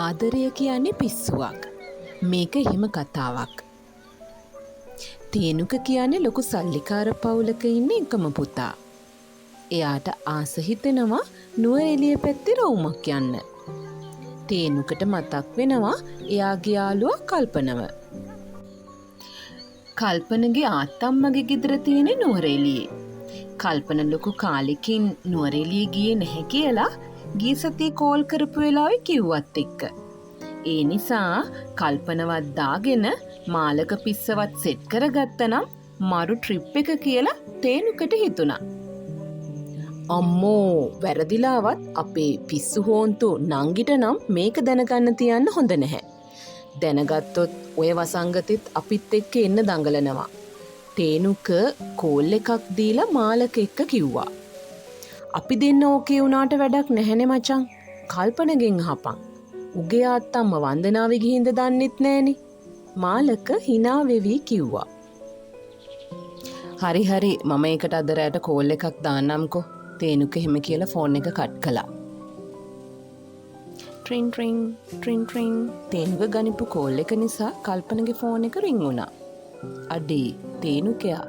ආදරය කියන්නේ පිස්සුවක්. මේක එහෙම කතාවක්. තේනුක කියන්නේ ලොකු සල්ලිකාර පවුලක ඉන්න එකම පුතා. එයාට ආස හිතෙනවා නුවරඑළිය පැත්තේ රවුමක් යන්න. තේනුකට මතක් වෙනවා එයාගේ යාළුවා කල්පනව. කල්පනගේ ආත්තම්මගේ ගෙදර තියෙන නුවරඑළියේ. කල්පන ලොකු කාලෙකින් නුවරඑළිය ගියේ නැහැ කියලා ගිය සතියේ කෝල් කරපු වෙලාවේ කිව්වත් එක්ක. ඒ නිසා කල්පනවත් දාගෙන මාලක පිස්සවත් සෙට් කරගත්තනම් මරු ට්‍රිප් එක කියලා තේනුකට හිතුණා. අම්මෝ වැරදිලාවත් අපේ පිස්සු හෝන්තු නංගිට නම් මේක දැනගන්න තියන්න හොඳ නැහැ. දැනගත්තොත් ඔය වසංගතෙත් අපිත් එක්ක එන්න දඟලනවා. තේනුක කෝල් එකක් දීලා මාලක එක්ක කිව්වා. අපි දෙන්න ඕකේ වුණාට වැඩක් නැහැනේ මචං. කල්පනගෙන් අහපන්. උගේ ආත්තම්ම වන්දනාවේ ගිහින්ද දන්නෙත් නෑනේ. මාලක hina වෙවි කිව්වා. හරි හරි මම ඒකට අද රැට කෝල් එකක් දාන්නම්කෝ. තේනුක එහෙම කියලා ෆෝන් එක කට් කළා. ට්‍රින් ට්‍රින් ට්‍රින් ට්‍රින් තේනුක ගනිපු කෝල් එක නිසා කල්පනගේ ෆෝන් එක රින් වුණා. අඩේ තේනුකයා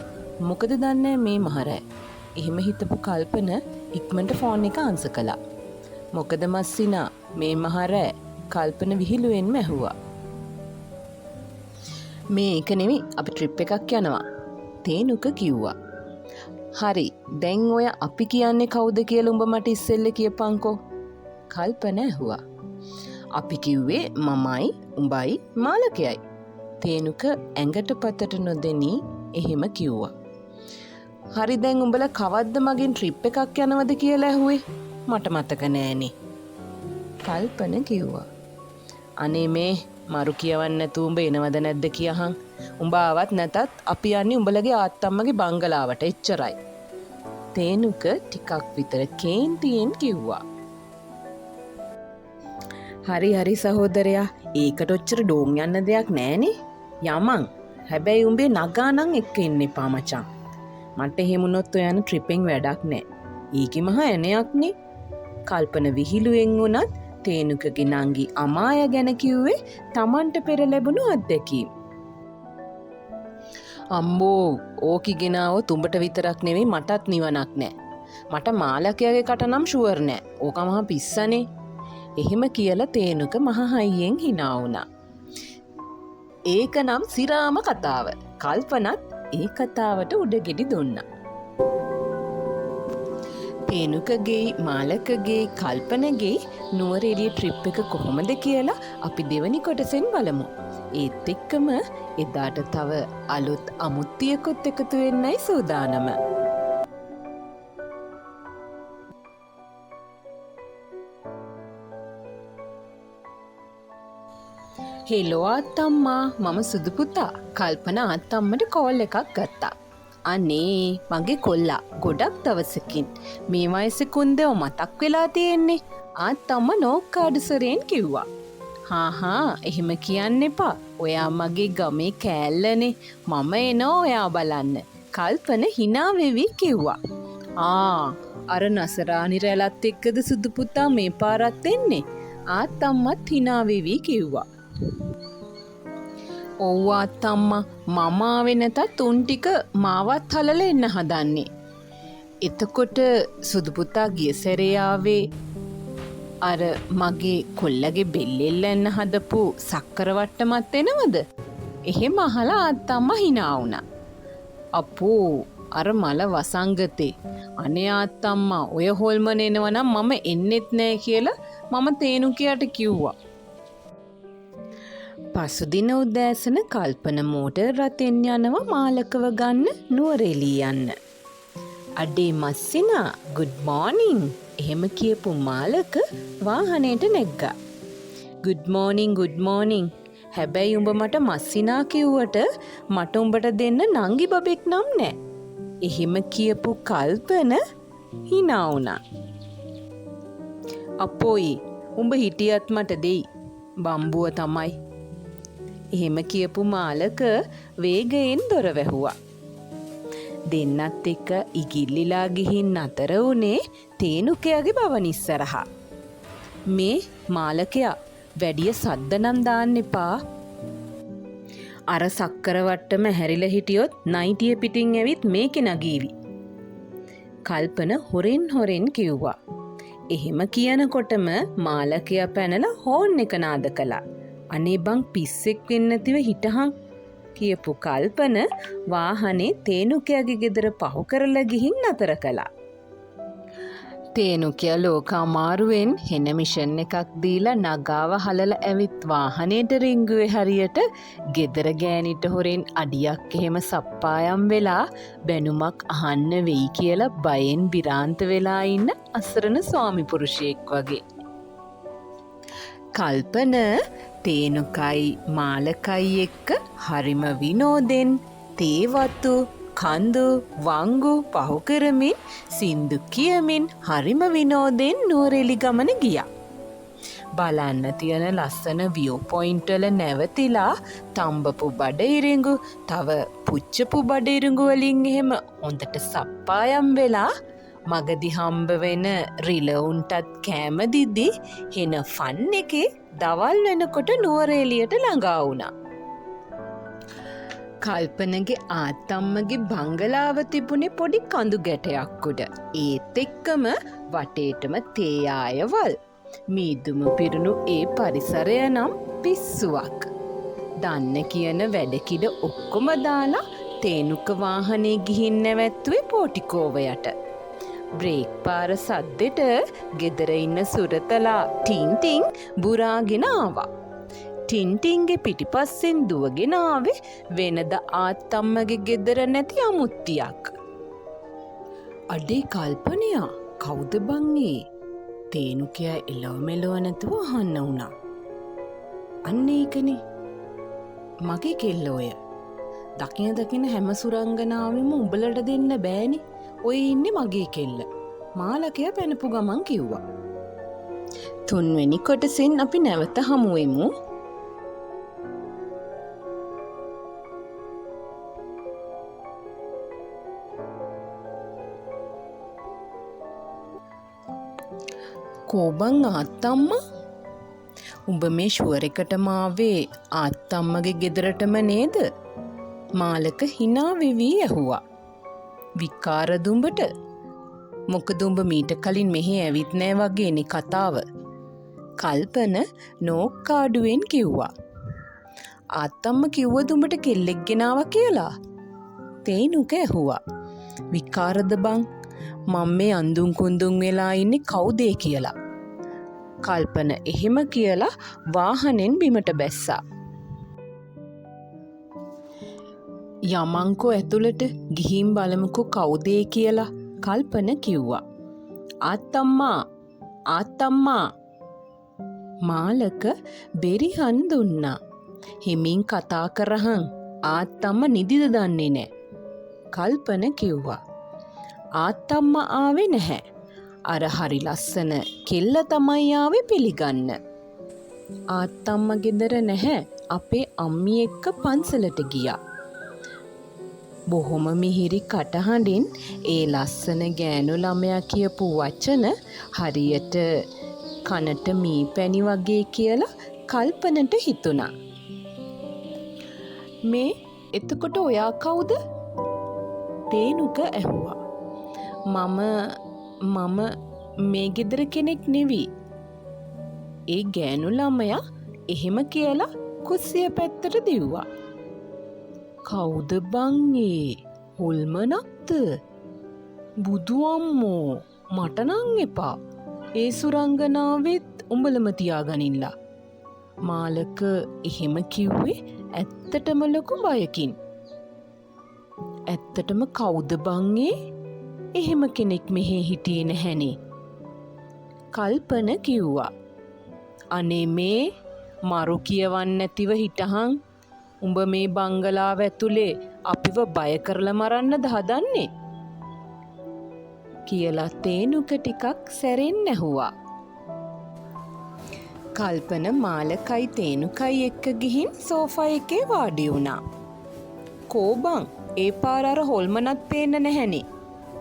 මොකද දන්නේ මේ මහරෑ. එහෙම හිතපු කල්පන ඉක්මනට ෆෝන් එක ආන්සර් කළා. මොකද මස්සිනා මේ මහරෑ කල්පන විහිළුවෙන්ම ඇහුවා. මේක නෙමෙයි අපි ට්‍රිප් එකක් යනවා. තේනුක කිව්වා. හරි දැන් ඔය අපි කියන්නේ කවුද කියලා උඹ මට ඉස්සෙල්ල කියපන්කෝ. කල්පන ඇහුවා. අපි කිව්වේ මමයි උඹයි මාලකයයි. තේනුක ඇඟට පතට නොදෙනී එහෙම කිව්වා. හරි දැන් උඹලා කවද්ද මගෙන් ට්‍රිප් එකක් යනවද කියලා ඇහුවේ? මට මතක නෑනේ. කල්පන කිව්වා. අනේ මේ මරු කියවන්න නැතුව උඹ එනවද නැද්ද කියහන්. උඹ ආවත් නැතත් අපි යන්නේ උඹලගේ ආත්තම්මගේ බංගලාවට එච්චරයි. තේනුක ටිකක් විතර කේන්තියෙන් කිව්වා. හරි හරි සහෝදරයා ඒකට ඔච්චර ඩෝන් යන්න දෙයක් නෑනේ. යමන් හැබැයි උඹේ නගා නම් එක්ක ඉන්න එපා මචං. මට එහෙම වුණොත් ඔයන ට්‍රිපෙන් වැඩක් නෑ. ඊකි මහ එනයක්නේ. කල්පන විහිළුවෙන් වුණත් තේනුකගේ නංගි අමාය ගැන කිව්වේ Tamanට පෙර ලැබුණු අත්දැකීම්. අම්බෝ ඕකි ගෙනාව තුඹට විතරක් නෙවෙයි මටත් නිවනක් නෑ. මට මාලකයාගේ කට නම් ෂුවර් නෑ. ඕක මහා පිස්සනේ. එහෙම කියලා තේනුක මහ හයියෙන් hina වුණා. ඒක නම් සිරාම කතාව. කල්පනත් ඒ කතාවට උඩගෙඩි දුන්නා. තේනුකගේ මාලකගේ කල්පනගේ නුවරඑළිය ට්‍රිප් එක කොහොමද කියලා අපි දෙවනි කොටසෙන් බලමු. ඒත් එක්කම එදාට තව අලුත් අමුත්තියකුත් එකතු වෙන්නයි සූදානම. හෙලෝ ආත්තම්මා මම සුදු පුතා. කල්පන ආත්තම්මට කෝල් එකක් ගත්තා. අනේ මගේ කොල්ලා ගොඩක් දවසකින් මේ වයසේ කුන්දේ මතක් වෙලා තියෙන්නේ. ආත්තම්ම නෝක්කාඩුසරෙන් කිව්වා. හා එහෙම කියන්න එපා. ඔයා මගේ ගමේ කෑල්ලනේ. මම එනවා ඔයා බලන්න. කල්පන hina වෙවි කිව්වා. අර නසරානි රැලත් එක්කද සුදු පුතා මේ පාරත් එන්නේ? ආත්තම්මත් hina වෙවි කිව්වා. ඔව් ආත්තම්මා මම ආවේ නැතත් උන් ටික මාවත් හලලා එන්න හදන්නේ. එතකොට සුදු පුතා ගිය සැරේ ආවේ අර මගේ කොල්ලගේ බෙල්ලෙල්ල එන්න හදපු සක්කර වට්ටමත් එනවද? එහෙම අහලා ආත්තම්මා hina වුණා. අපෝ අර මල වසංගතේ. අනේ ආත්තම්මා ඔය හොල්මන එනවනම් මම එන්නෙත් නෑ කියලා මම තේනුකියට කිව්වා. පසුදින උදෑසන කල්පන මෝටර් රථෙන් යනවා මාලකව ගන්න නුවරඑළිය යන්න. අඩේ මස්සිනා good morning එහෙම කියපු මාලක වාහනේට නැග්ගා. good morning හැබැයි උඹ මට මස්සිනා කිව්වට මට උඹට දෙන්න නංගි බබෙක් නම් නෑ. එහෙම කියපු කල්පන hina වුණා. අපෝයි උඹ හිටියත් මට දෙයි. බම්බුව තමයි. එහෙම කියපු මාලක වේගයෙන් දොර වැහුවා. දෙන්නත් එක්ක ඉගිල්ලිලා ගිහින් අතර උනේ තේනුකයාගේ භවන ඉස්සරහා. මේ මාලකයා වැඩිය සද්ද නම් දාන්න එපා. අර සක්කරවට්ටම හැරිලා හිටියොත් නයිටිය පිටින් ඇවිත් මේකේ නගීවි. කල්පන හොරෙන් කිව්වා. එහෙම කියනකොටම මාලකයා පැනලා හෝන් එක නාද කළා. අනේ බං පිස්සෙක් වෙන්න නැතිව හිටහන් කියපු කල්පන වාහනේ තේනුකයාගේ ගෙදර පහු කරලා ගිහින් නතර කළා. තේනුකයා ලෝක අමාරුවෙන් හෙන මිෂන් එකක් දීලා නගාව හලලා ඇවිත් වාහනේට රිංගුවේ හරියට ගෙදර ගෑනිට හොරෙන් අඩියක් එහෙම සප්පායම් වෙලා බැනුමක් අහන්න වෙයි කියලා බයෙන් විරාන්ත වෙලා ඉන්න අසරණ ස්වාමි පුරුෂයෙක් වගේ. කල්පන තේනුකයි මාලකයි එක්ක හරිම විනෝදෙන් තේවතු කඳු වංගු පහු කරමින් සින්දු කියමින් හරිම විනෝදෙන් නුවරඑළි ගමන ගියා. බලන්න තියෙන ලස්සන වියු පොයින්ට් වල නැවතිලා තම්බපු බඩ ඉරිඟු තව පුච්චපු බඩ ඉරිඟු වලින් එහෙම හොඳට සප්පායම් වෙලා මගදි හම්බ වෙන රිලවුන්ටත් කෑම දිද්දි හෙන ෆන් එකේ දවල් වෙනකොට නුවරඑළියට ළඟා වුණා. කල්පනගේ ආතම්මගේ බංගලාව තිබුණේ පොඩි කඳු ගැටයක් උඩ. ඒත් එක්කම වටේටම තේ ආයවල්. මීදුම පිරුණු ඒ පරිසරය නම් පිස්සුවක්. දන්න කියන වැඩකිඩ ඔක්කොම දාලා තේනුක වාහනේ ගිහින් නැවැත්තුවේ පෝටිකෝව යට. බ්‍රේක් පාර සද්දෙට ගෙදර ඉන්න සුරතලා ටින්ටින් බුරාගෙන ආවා. ටින්ටින්ගේ පිටිපස්සෙන් දුවගෙන ආවේ වෙනද ආත්තම්මගේ ගෙදර නැති අමුත්තියක්. අඩේ කල්පනයා කවුද බංගේ? තේනුකයා එලව මෙලව නැතුව අහන්න වුණා. අන්න ඒකනේ මගේ කෙල්ල ඔය. දකින හැම සුරංගනාවෙම උඹලට දෙන්න බෑනේ. ඔය ඉන්නේ මගේ කෙල්ල. මාලකයා පැනපු ගමන් කිව්වා. 3 වෙනි කොටසෙන් අපි නැවත හමු වෙමු. කෝබන් ආත්තම්මා උඹ මේ ෂුවර් එකටම ආවේ ආත්තම්මගේ ගෙදරටම නේද? මාලක hina වෙවි ඇහුවා. විකාර දුඹට මොකද උඹ මීට කලින් මෙහෙ ඇවිත් නෑ වගේනේ කතාව. කල්පන නෝක්කාඩුවෙන් කිව්වා. ආත්තම්ම කිව්වද උඹට කෙල්ලෙක් ගෙනාවා කියලා? තේනුක ඇහුවා. විකාරද බං මම මේ අඳුන් කුඳුන් වෙලා ඉන්නේ කවුදේ කියලා. කල්පන එහෙම කියලා වාහනෙන් බිමට බැස්සා. යමංකෝ ඇතුළට ගිහින් බලමුකෝ කවුදේ කියලා කල්පන කිව්වා. ආත්තම්මා මාලක බෙරිහන් දුන්නා. හිමින් කතා කරහන් ආත්තම්ම නිදිද දන්නේ නෑ. කල්පන කිව්වා. ආත්තම්ම ආවේ නැහැ. අර හරි ලස්සන කෙල්ල තමයි ආවේ පිළිගන්න. ආත්තම්ම ගෙදර නැහැ. අපේ අම්මි එක්ක පන්සලට ගියා. බොහොම මිහිරි කටහඬින් ඒ ලස්සන ගෑනු ළමයා කියපු වචන හරියට කනට මී පැණි වගේ කියලා කල්පනට හිතුණා. මේ එතකොට ඔයා කවුද? තේනුක ඇහුවා. මම මේ ගෙදර කෙනෙක් නෙවී. ඒ ගෑනු ළමයා එහෙම කියලා කුස්සිය පැත්තට දිව්වා. කවුද බං ඒ? හොල්මනක්ද? බුදු අම්මෝ මට නං එපා. ඒ සුරංගනාවෙත් උඹලම තියාගනින්ලා. මාලක එහෙම කිව්වේ ඇත්තටම ලොකු බයකින්. ඇත්තටම කවුද බං ඒ? එහෙම කෙනෙක් මෙහෙ හිටියේ නැහැනේ. කල්පන කිව්වා. අනේ මේ මරු කියවන්න නැතිව හිටහන්. උඹ මේ බංගලාව ඇතුලේ අපිව බය කරලා මරන්නද හදන්නේ? කියලා තේනුක ටිකක් සැරෙන් ඇහුවා. කල්පන මාලකයි තේනුකයි එක්ක ගිහින් සෝෆා එකේ වාඩි වුණා. කෝබං ඒ පාර අර හොල්මනත් පේන්න නැහැනේ.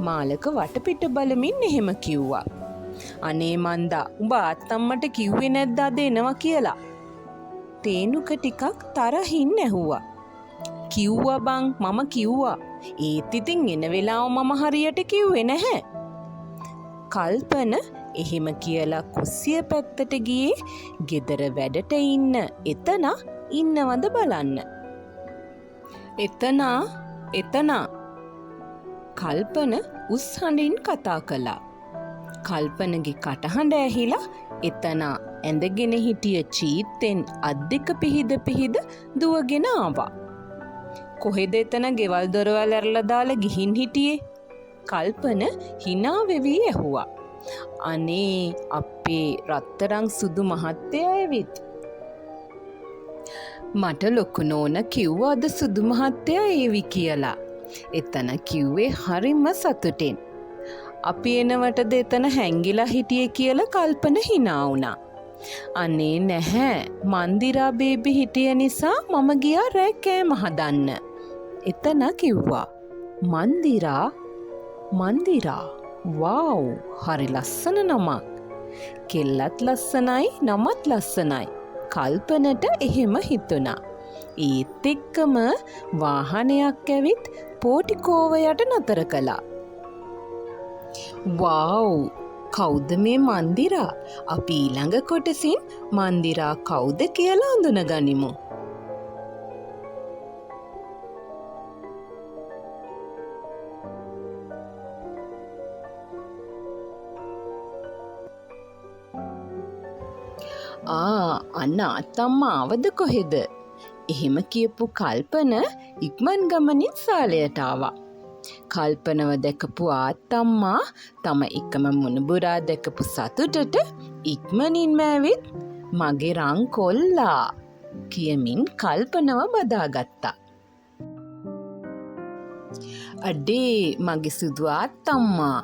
මාලක වටපිට බලමින් එහෙම කිව්වා. අනේ මන්දා උඹ අත්තම්මට කිව්වේ නැද්ද අද එනවා කියලා? තේනුක ටිකක් තරහින් ඇහුවා. කිව්වා බං මම කිව්වා. ඒත් ඉතින් එන වෙලාව මම හරියට කිව්වේ නැහැ. කල්පන එහෙම කියලා කුස්සිය පැත්තට ගියේ ගෙදර වැඩට ඉන්න එතන ඉන්නවද බලන්න. එතන කල්පන උස් හඬින් කතා කළා. කල්පනගේ කටහඬ ඇහිලා එතන ඇඳගෙන හිටිය චීත්තෙන් අත් දෙක පිහිද දුවගෙන ආවා. කොහෙද එතන ගෙවල් දොරවල් ඇරලා දාලා ගිහින් හිටියේ? කල්පන hina වෙවි ඇහුවා. අනේ අපේ රත්තරන් සුදු මහත්තයා ඇවිත්. මට ලොකු නෝන කිව්වා අද සුදු මහත්තයා ඒවි කියලා. එතන කිව්වේ හරිම සතුටෙන්. අපි එනවටද එතන හැංගිලා හිටියේ කියලා කල්පන hina වුණා. අනේ නැහැ මන්දිරා බේබි හිටිය නිසා මම ගියා රෑ කෑම හදන්න. එතන කිව්වා. මන්දිරා වව් හරි ලස්සන නමක්. කෙල්ලත් ලස්සනයි නමත් ලස්සනයි. කල්පනට එහෙම හිතුණා. ඒත් එක්කම වාහනයක් ඇවිත් පෝටිකෝවයට නතර කළා. වව් කවුද මේ මන්දිරා? අපි ඊළඟ කොටසින් මන්දිරා කවුද කියලා අඳුනගනිමු. අන්න අත්තම්මා ආවද කොහෙද? එහෙම කියපු කල්පන ඉක්මන් ගමනින් සාලයට ආවා. කල්පනව දැකපු ආත්තම්මා තම එකම මුණුබුරා දැකපු සතුටට ඉක්මනින්ම ඇවිත් මගේ රං කොල්ලා කියමින් කල්පනව බදාගත්තා. අඩේ මගේ සුදු ආත්තම්මා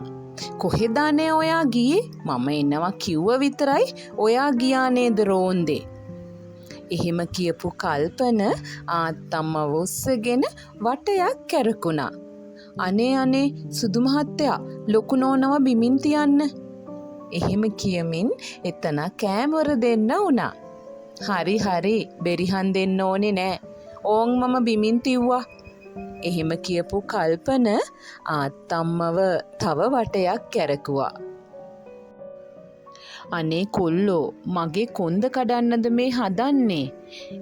කොහෙදානේ ඔයා ගියේ? මම එනවා කිව්ව විතරයි ඔයා ගියා නේද රෝන්දේ? එහෙම කියපු කල්පන ආත්තම්මව උස්සගෙන වටයක් කැරකුණා. අනේ සුදු මහත්තයා ලොකු නෝනව බිමින් තියන්න. එහෙම කියමින් එතන කෑමර දෙන්න වුණා. හරි බෙරිහන් දෙන්න ඕනේ නෑ. ඕන් මම බිමින් තිව්වා. එහෙම කියපු කල්පන ආත්තම්මව තව වටයක් කැරකුවා. අනේ කොල්ලෝ මගේ කොන්ද කඩන්නද මේ හදන්නේ?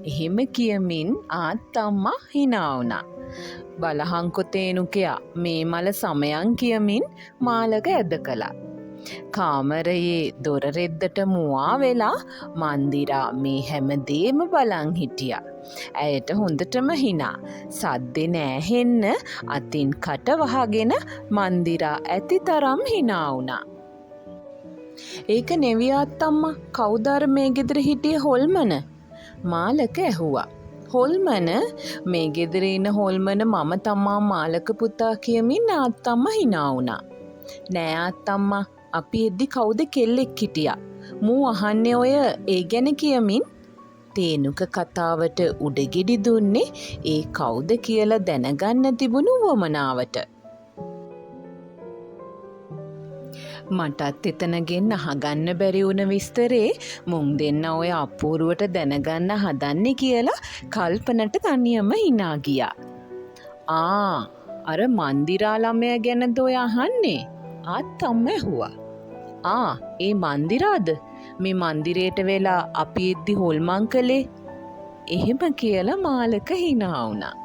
එහෙම කියමින් ආත්තම්මා hina වුණා. බලහංකො තේනුකයා මේ මල සමයන් කියමින් මාලක ඇද කළා. කාමරයේ දොර රෙද්දට මුවා වෙලා මන්දිරා මේ හැමදේම බලන් හිටියා. ඇයට හොඳටම hina. සද්දේ නෑහෙන්න අතින් කට වහගෙන මන්දිරා ඇති තරම් hina වුණා. ඒක නෙවී ආත්තම්මා කවුද අර මේ ගෙදර හිටිය හොල්මන? මාලක ඇහුවා. හොල්මන? මේ ගෙදර ඉන්න හොල්මන මම තමා මාලක පුතා කියමින් ආත්තම්මා hina වුණා. නෑ ආත්තම්මා අපි එද්දි කවුද කෙල්ලෙක් හිටියා. මූ අහන්නේ ඔය ඒ ගැන කියමින් තේනුක කතාවට උඩගෙඩි දුන්නේ ඒ කවුද කියලා දැනගන්න තිබුණු වමනාවට. මටත් එතනගෙන් අහගන්න බැරි වුණ විස්තරේ මුන් දෙන්න ඔය අපූරුවට දැනගන්න හදන්නේ කියලා කල්පනට තනියම hina ගියා. අර මන්දිරා ළමයා ගැනද ඔය අහන්නේ? ආත්තම්මා ඇහුවා. ඒ මන්දිරාද? මේ මන්දිරයට වෙලා අපි එද්දි හොල්මන් කළේ? එහෙම කියලා මාලක hina වුණා.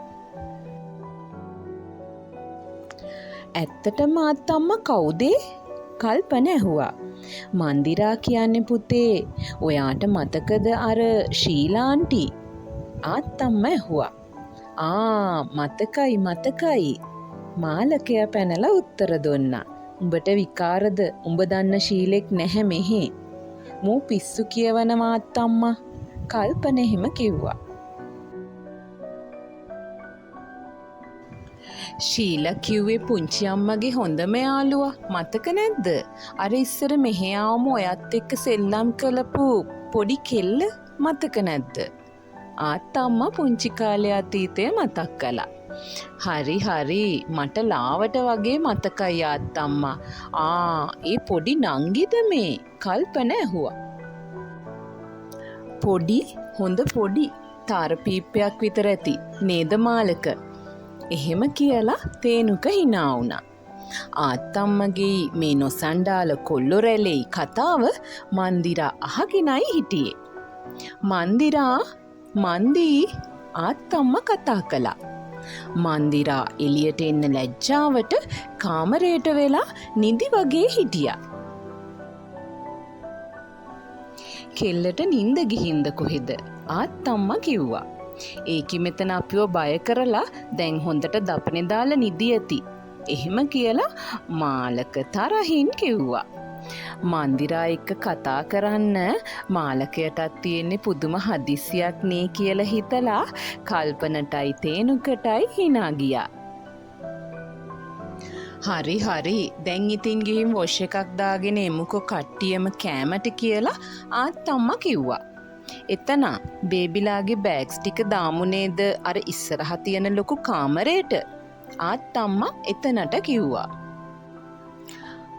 ඇත්තටම ආත්තම්මා කවුද? කල්පන ඇහුවා. මන්දිරා කියන්නේ පුතේ ඔයාට මතකද අර ශීලා ආන්ටි? ආත්තම්මා ඇහුවා. මතකයි. මාලකයා පැනලා උත්තර දුන්නා. උඹට විකාරද? උඹ දන්න ශීලෙක් නැහැ මෙහෙ. මූ පිස්සු කියවනවා ආත්තම්මා. කල්පන එහෙම කිව්වා. ශීලා කිව්වේ පුංචි අම්මගේ හොඳම යාළුවා. මතක නැද්ද? අර ඉස්සර මෙහෙ ආවම ඔයත් එක්ක සෙල්ලම් කළපු පොඩි කෙල්ල මතක නැද්ද? ආත්තම්මා පුංචි කාලේ අතීතය මතක් කළා. හරි හරි මට ලාවට වගේ මතකයි ආත්තම්මා. ඒ පොඩි නංගිද මේ? කල්පන ඇහුවා. පොඩි හොඳ පොඩි තාර පීප්පයක් විතර ඇති නේද මාලක? එහෙම කියලා තේනුක hina වුණා. ආත්තම්මගේ මේ නොසන්ඩාල කොල්ලෝ රැළේ කතාව මන්දිරා අහගෙනයි හිටියේ. මන්දී ආත්තම්ම කතා කළා. මන්දිරා එළියට එන්න ලැජ්ජාවට කාමරයට වෙලා නිදි වගේ හිටියා. කෙල්ලට නිින්ද ගිහින්ද කොහෙද? ආත්තම්මා කිව්වා. ඒකි මෙතන අපිව බය කරලා දැන් හොඳට දපනේ දාලා නිදි ඇති. එහෙම කියලා මාලක තරහින් කිව්වා. මන්දිරා එක්ක කතා කරන්න මාලකයටත් තියෙන්නේ පුදුම හදිස්සියක් නේ කියලා හිතලා කල්පනටයි තේනුකටයි hina ගියා. හරි දැන් ඉතින් ගිහින් වොෂ් එකක් දාගෙන එමුකෝ කට්ටියම කෑමට කියලා ආත්තම්මා කිව්වා. එතන බේබිලාගේ බෑග්ස් ටික දාමු නේද අර ඉස්සරහා තියෙන ලොකු කාමරේට? ආත්තම්මා එතනට කිව්වා.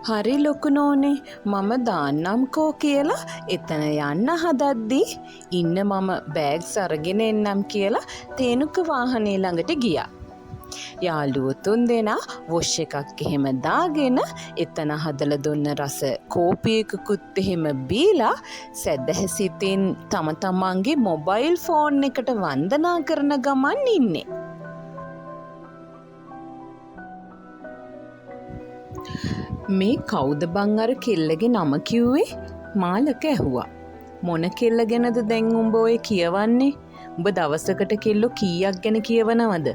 හරි ලොකු නෝනේ මම දාන්නම්කෝ කියලා එතන යන්න හදද්දී ඉන්න මම බෑග්ස් අරගෙන එන්නම් කියලා තේනුක වාහනේ ළඟට ගියා. යාළුවෝ තුන්දෙනා වොෂ් එකක් එහෙම දාගෙන එතන හදලා දුන්න රස කෝපියකුත් එහෙම බීලා සැදැහැසිතින් තම තමන්ගේ මොබයිල් ෆෝන් එකට වන්දනා කරන ගමන් ඉන්නේ. මේ කවුද බං අර කෙල්ලගේ නම කිව්වේ? මාලක ඇහුවා. මොන කෙල්ල ගැනද දැන් උඹ ඔය කියවන්නේ? උඹ දවසකට කෙල්ලෝ කීයක් ගැන කියවනවද?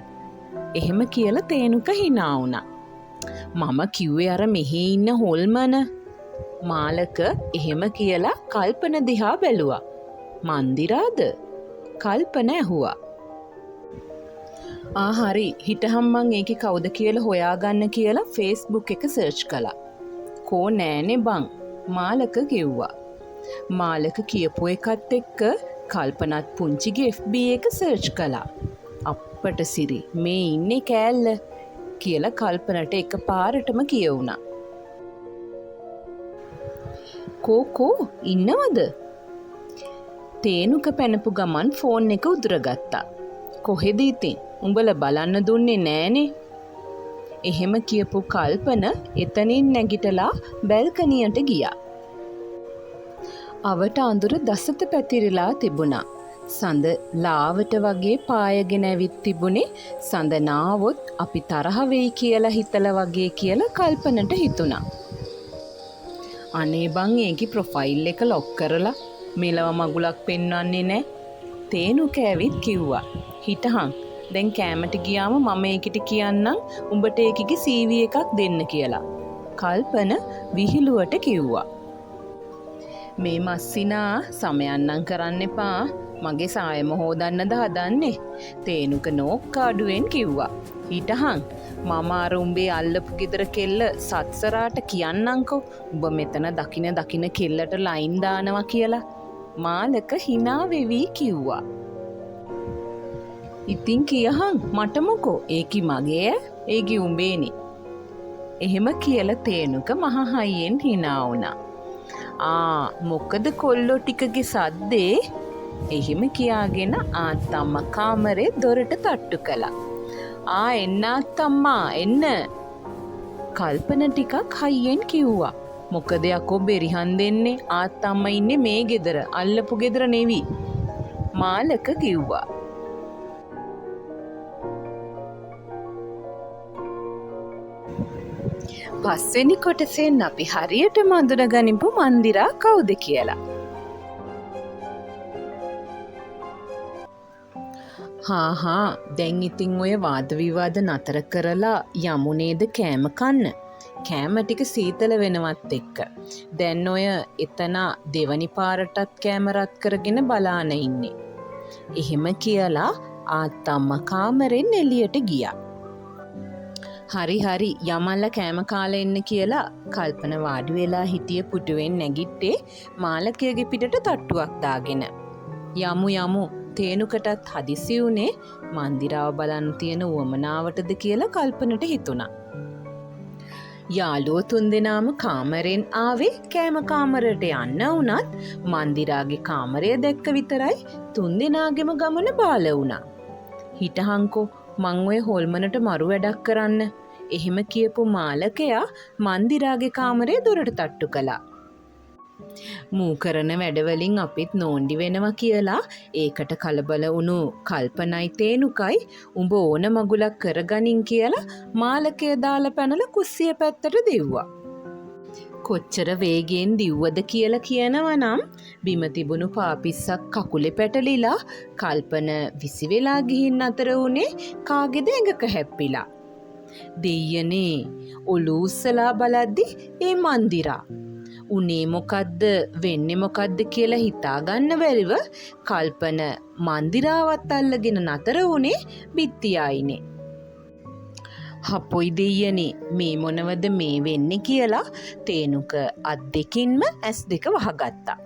එහෙම කියලා තේනුක hina වුණා. මම කිව්වේ අර මෙහි ඉන්න හොල්මන. මාලක එහෙම කියලා කල්පන දිහා බැලුවා. මන්දිරාද? කල්පන ඇහුවා. හරි හිටහම් මං ඒකේ කවුද කියලා හොයාගන්න කියලා Facebook එක සර්ච් කළා. කෝ නෑනේ බං මාලක කිව්වා. මාලක කියපු එකත් එක්ක කල්පනත් පුංචිගේ FB එක සර්ච් කළා. අප්පට සිරි මේ ඉන්නේ කෑල්ල කියලා කල්පනට එක පාරටම කියවුණා. කෝ ඉන්නවද? තේනුක පැනපු ගමන් ෆෝන් එක උදුරගත්තා. කොහෙද ඉතින්? උඹලා බලන්න දුන්නේ නෑනේ. එහෙම කියපු කල්පන එතනින් නැගිටලා බැල්කනියට ගියා. අවට අඳුර දසත පැතිරිලා තිබුණා. සඳ ලාවට වගේ පායගෙන ඇවිත් තිබුණේ සඳ නාවොත් අපි තරහ වෙයි කියලා හිතලා වගේ කියලා කල්පනට හිතුණා. අනේ බං ඒකේ ප්‍රොෆයිල් එක ලොක් කරලා මෙලව මගුලක් පෙන්වන්නේ නැහැ. තේනුක ඇවිත් කිව්වා. හිටහන් දැන් කෑමට ගියාම මම ඒකිට කියන්නම් උඹට ඒකිගේ CV එකක් දෙන්න කියලා. කල්පන විහිළුවට කිව්වා. මේ මස්සිනා සමයන්නම් කරන්න එපා. මගේ සායම හොදන්නද හදන්නේ? තේනුක නෝක්කාඩුවෙන් කිව්වා. හිටහන් මම අර උඹේ අල්ලපු ගෙදර කෙල්ල සත්සරාට කියන්නම්කෝ උඹ මෙතන දකින කෙල්ලට ලයින් දානවා කියලා. මාලක hina වෙවි කිව්වා. ඉතින් කියහන් මට මොකෝ ඒකි මගේ ඒකි උඹේනේ. එහෙම කියලා තේනුක මහ හයියෙන් hina වුණා. මොකද කොල්ලෝ ටිකගේ සද්දේ? එහෙම කියාගෙන ආත්තම්මා කාමරේ දොරට තට්ටු කළා. එන්න ආත්තම්මා එන්න. කල්පන ටිකක් හයියෙන් කිව්වා. මොකද යකෝ බෙරිහන් දෙන්නේ? ආත්තම්මා ඉන්නේ මේ ගෙදර අල්ලපු ගෙදර නෙවි. මාලක කිව්වා. පස්වෙනි කොටසෙන් අපි හරියටම අඳුනගනිමු මන්දිරා කවුද කියලා. දැන් ඉතින් ඔය වාද විවාද නතර කරලා යමු නේද කෑම කන්න. කෑම ටික සීතල වෙනවත් එක්ක. දැන් ඔය එතන දෙවනි පාරටත් කෑම රත් කරගෙන බලාන ඉන්නේ. එහෙම කියලා ආත්තම්මා කාමරෙන් එළියට ගියා. හරි යමල්ල කෑම කාලා එන්න කියලා කල්පන වාඩි වෙලා හිටිය පුටුවෙන් නැගිට්ටේ මාලකයාගේ පිටට තට්ටුවක් දාගෙන. යමු තේනුකටත් හදිසි වුණේ මන්දිරාව බලන්න තියෙන උවමනාවටද කියලා කල්පනට හිතුණා. යාළුවෝ තුන්දෙනාම කාමරෙන් ආවේ කෑම කාමරයට යන්න වුණත් මන්දිරාගේ කාමරය දැක්ක විතරයි තුන්දෙනාගෙම ගමන බාල වුණා. හිටහංකෝ මං ඔය හොල්මනට මරු වැඩක් කරන්න. එහෙම කියපු මාලකයා මන්දිරාගේ කාමරේ දොරට තට්ටු කළා. මූ කරන වැඩවලින් අපිත් නෝන්ඩි වෙනවා කියලා ඒකට කලබල වුණු කල්පනයි තේනුකයි උඹ ඕන මගුලක් කරගනින් කියලා මාලකය දාලා පැනලා කුස්සිය පැත්තට දිව්වා. කොච්චර වේගයෙන් දිව්වද කියලා කියනවා නම් බිම තිබුණු පාපිස්සක් කකුලේ පැටලිලා කල්පන විසි වෙලා ගිහින් අතර වුණේ කාගේද ඇඟක හැප්පිලා. දෙයියනේ ඔලුව උස්සලා බලද්දි ඒ මන්දිරා උනේ මොකද්ද වෙන්නේ මොකද්ද කියලා හිතාගන්න බැරිව කල්පන මන්දිරාවත් අල්ලගෙන නතර වුණේ බිත්තියයිනේ. හපොයි දෙයියනේ මේ මොනවද මේ වෙන්නේ කියලා තේනුක අත් දෙකින්ම ඇස් දෙක වහගත්තා.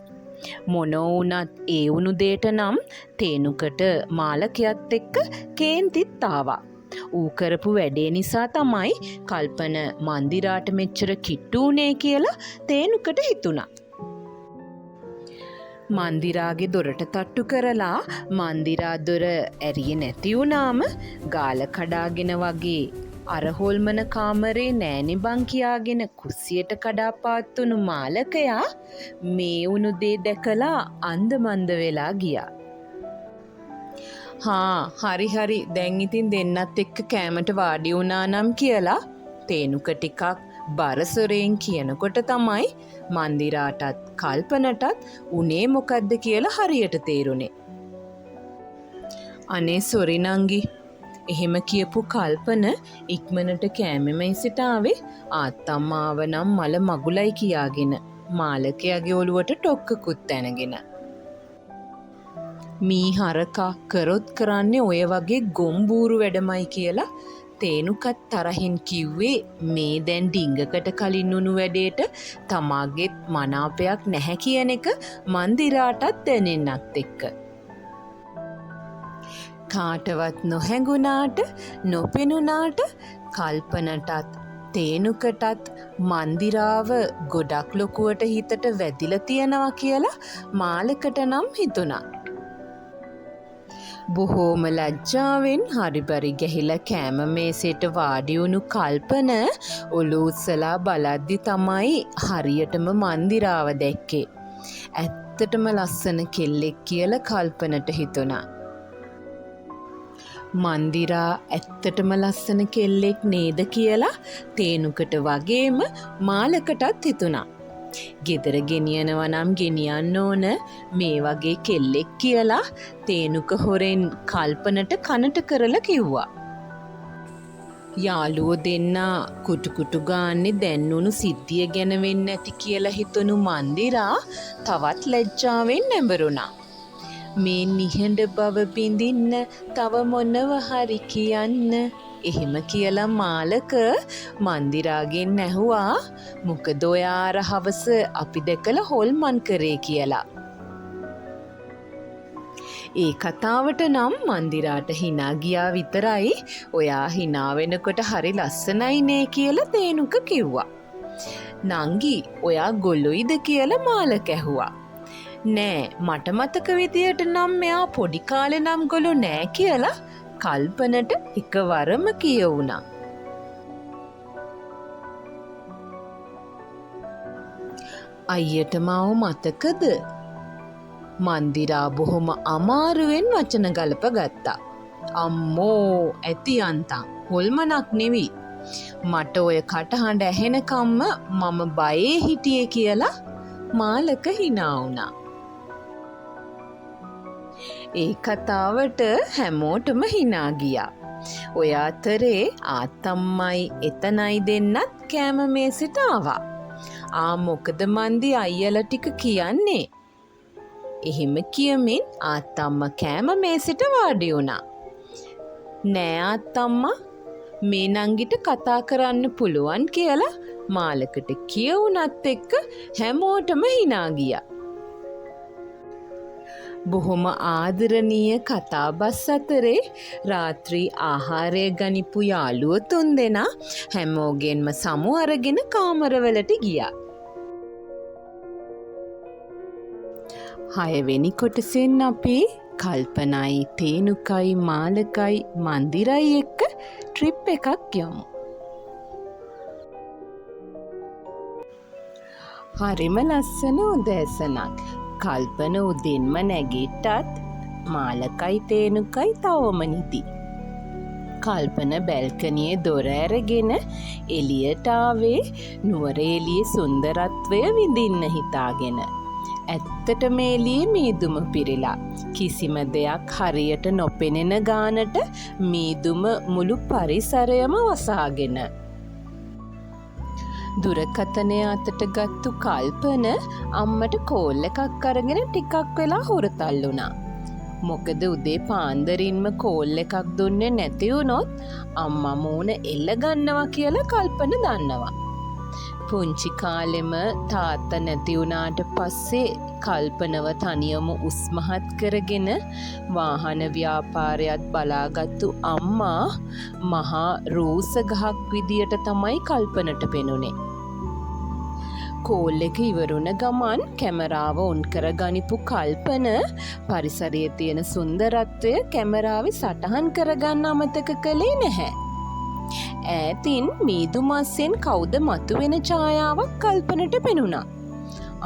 මොනෝ වුණත් ඒ වුණු දෙයට නම් තේනුකට මාලකයත් එක්ක කේන්තිත් ආවා. ඌ කරපු වැඩේ නිසා තමයි කල්පන මන්දිරාට මෙච්චර කිට්ටු වුණේ කියලා තේනුකට හිතුණා. මන්දිරාගේ දොරට තට්ටු කරලා මන්දිරා දොර ඇරියේ නැති වුණාම ගාල කඩාගෙන වගේ අර හොල්මන කාමරේ නෑනේ බං කියාගෙන කුස්සියට කඩාපාත් වුණු මාලකයා මේ වුණු දේ දැකලා අන්දමන්ද වෙලා ගියා. හරි දැන් ඉතින් දෙන්නත් එක්ක කෑමට වාඩි වුණා නම් කියලා තේනුක ටිකක් බරසොරෙන් කියනකොට තමයි මන්දිරාටත් කල්පනටත් උනේ මොකද්ද කියලා හරියට තේරුනේ. අනේ සොරි නංගි එහෙම කියපු කල්පන ඉක්මනට කෑමෙමයි සිට ආවේ ආත්තම්මාව නම් මල මගුලයි කියාගෙන මාලකයාගේ ඔළුවට ටොක්කකුත් ඇනගෙන. මී හරකා කරොත් කරන්නේ ඔය වගේ ගොම්බූරු වැඩමයි කියලා තේනුකත් තරහින් කිව්වේ මේ දැන් ඩිංගකට කලින් වුණු වැඩේට තමාගෙත් මනාපයක් නැහැ කියන එක මන්දිරාටත් දැනෙන්නත් එක්ක. කාටවත් නොහැඟුණාට නොපෙනුණාට කල්පනටත් තේනුකටත් මන්දිරාව ගොඩක් ලොකුවට හිතට වැදිලා තියෙනවා කියලා මාලකට නම් හිතුණා. බොහෝම ලැජ්ජාවෙන් හරිබරි ගැහිලා කෑම මේසෙට වාඩි වුණු කල්පන ඔලුව උස්සලා බලද්දි තමයි හරියටම මන්දිරාව දැක්කේ. ඇත්තටම ලස්සන කෙල්ලෙක් කියලා කල්පනට හිතුණා. මන්දිරා ඇත්තටම ලස්සන කෙල්ලෙක් නේද කියලා තේනුකට වගේම මාලකටත් හිතුණා. ගෙදර ගෙනියනවා නම් ගෙනියන්න ඕන මේ වගේ කෙල්ලෙක් කියලා තේනුක හොරෙන් කල්පනට කනට කරලා කිව්වා. යාළුවෝ දෙන්නා කුටු ගාන්නේ දැන්නුණු සිද්ධිය ගැන වෙන්න ඇති කියලා හිතුණු මන්දිරා තවත් ලැජ්ජාවෙන් නැඹරුණා. මේ නිහඬ බව බින්දින්න තව මොනව හරි කියන්න එහෙම කියලා මාලක මන්දිරාගෙන් ඇහුවා මොකද ඔයා අර හවස අපි දැකලා හොල්මන් කරේ කියලා. ඒ කතාවට නම් මන්දිරාට hina ගියා විතරයි ඔයා hina වෙනකොට හරි ලස්සනයි නේ කියලා තේනුක කිව්වා. නංගි ඔයා ගොළුයිද කියලා මාලක ඇහුවා. නෑ මට මතක විදියට නම් මෙයා පොඩි කාලේ නම් ගොළු නෑ කියලා කල්පනට එකවරම කියවුණා. අයියට මාව මතකද? මන්දිරා බොහොම අමාරුවෙන් වචන ගලප ගත්තා. අම්මෝ ඇති අන්තම් හොල්මනක් නෙවි. මට ඔය කටහඬ ඇහෙනකම්ම මම බයේ හිටියේ කියලා මාලක hina වුණා. ඒ කතාවට හැමෝටම hina ගියා. ඔය අතරේ ආත්තම්මයි එතනයි දෙන්නත් කෑම මේසෙට ආවා. මොකද මන්දි අයියලා ටික කියන්නේ? එහෙම කියමින් ආත්තම්මා කෑම මේසෙට වාඩි වුණා. නෑ ආත්තම්මා මේ නංගිට කතා කරන්න පුළුවන් කියලා මාලකට කියවුණත් එක්ක හැමෝටම hina ගියා. බොහොම ආදරණීය කතාබස් අතරේ රාත්‍රී ආහාරය ගනිපු යාළුවෝ තුන්දෙනා හැමෝගෙන්ම සමු අරගෙන කාමරවලට ගියා. 6 වෙනි කොටසෙන් අපි කල්පනයි, තේනුකයි, මාලකයි, මන්දිරයි එක්ක ට්‍රිප් එකක් යමු. හරිම ලස්සන උදෑසනක්. කල්පන උදෙන්ම නැගිට්ටත් මාලකයි තේනුකයි තවම නිදි. කල්පන බැල්කනියේ දොර ඇරගෙන එළියට ආවේ නුවරඑළියේ සුන්දරත්වය විඳින්න හිතාගෙන. ඇත්තටම එළියේ මීදුම පිරিলা. කිසිම දෙයක් හරියට නොපෙනෙන ගානට මීදුම මුළු පරිසරයම වසාගෙන. දුරකථනය අතට ගත්තු කල්පන අම්මට කෝල් එකක් අරගෙන ටිකක් වෙලා හුරතල් වුණා. මොකද උදේ පාන්දරින්ම කෝල් එකක් දුන්නේ නැති වුණොත් අම්මා මූණ එල්ල ගන්නවා කියලා කල්පන දන්නවා. පුංචි කාලෙම තාත්තා නැති වුණාට පස්සේ කල්පනව තනියම උස්මහත් කරගෙන වාහන ව්‍යාපාරයත් බලාගත්තු අම්මා මහා රූස ගහක් විදියට තමයි කල්පනට පෙනුනේ. කෝල් එක ඉවරුණ ගමන් කැමරාව ඔන් කර ගනිපු කල්පන පරිසරයේ තියෙන සුන්දරත්වය කැමරාවේ සටහන් කරගන්න අමතක කළේ නැහැ. ඈතින් මීදුමස්සෙන් කවුද මතුවෙන ඡායාවක් කල්පනට පෙනුණා.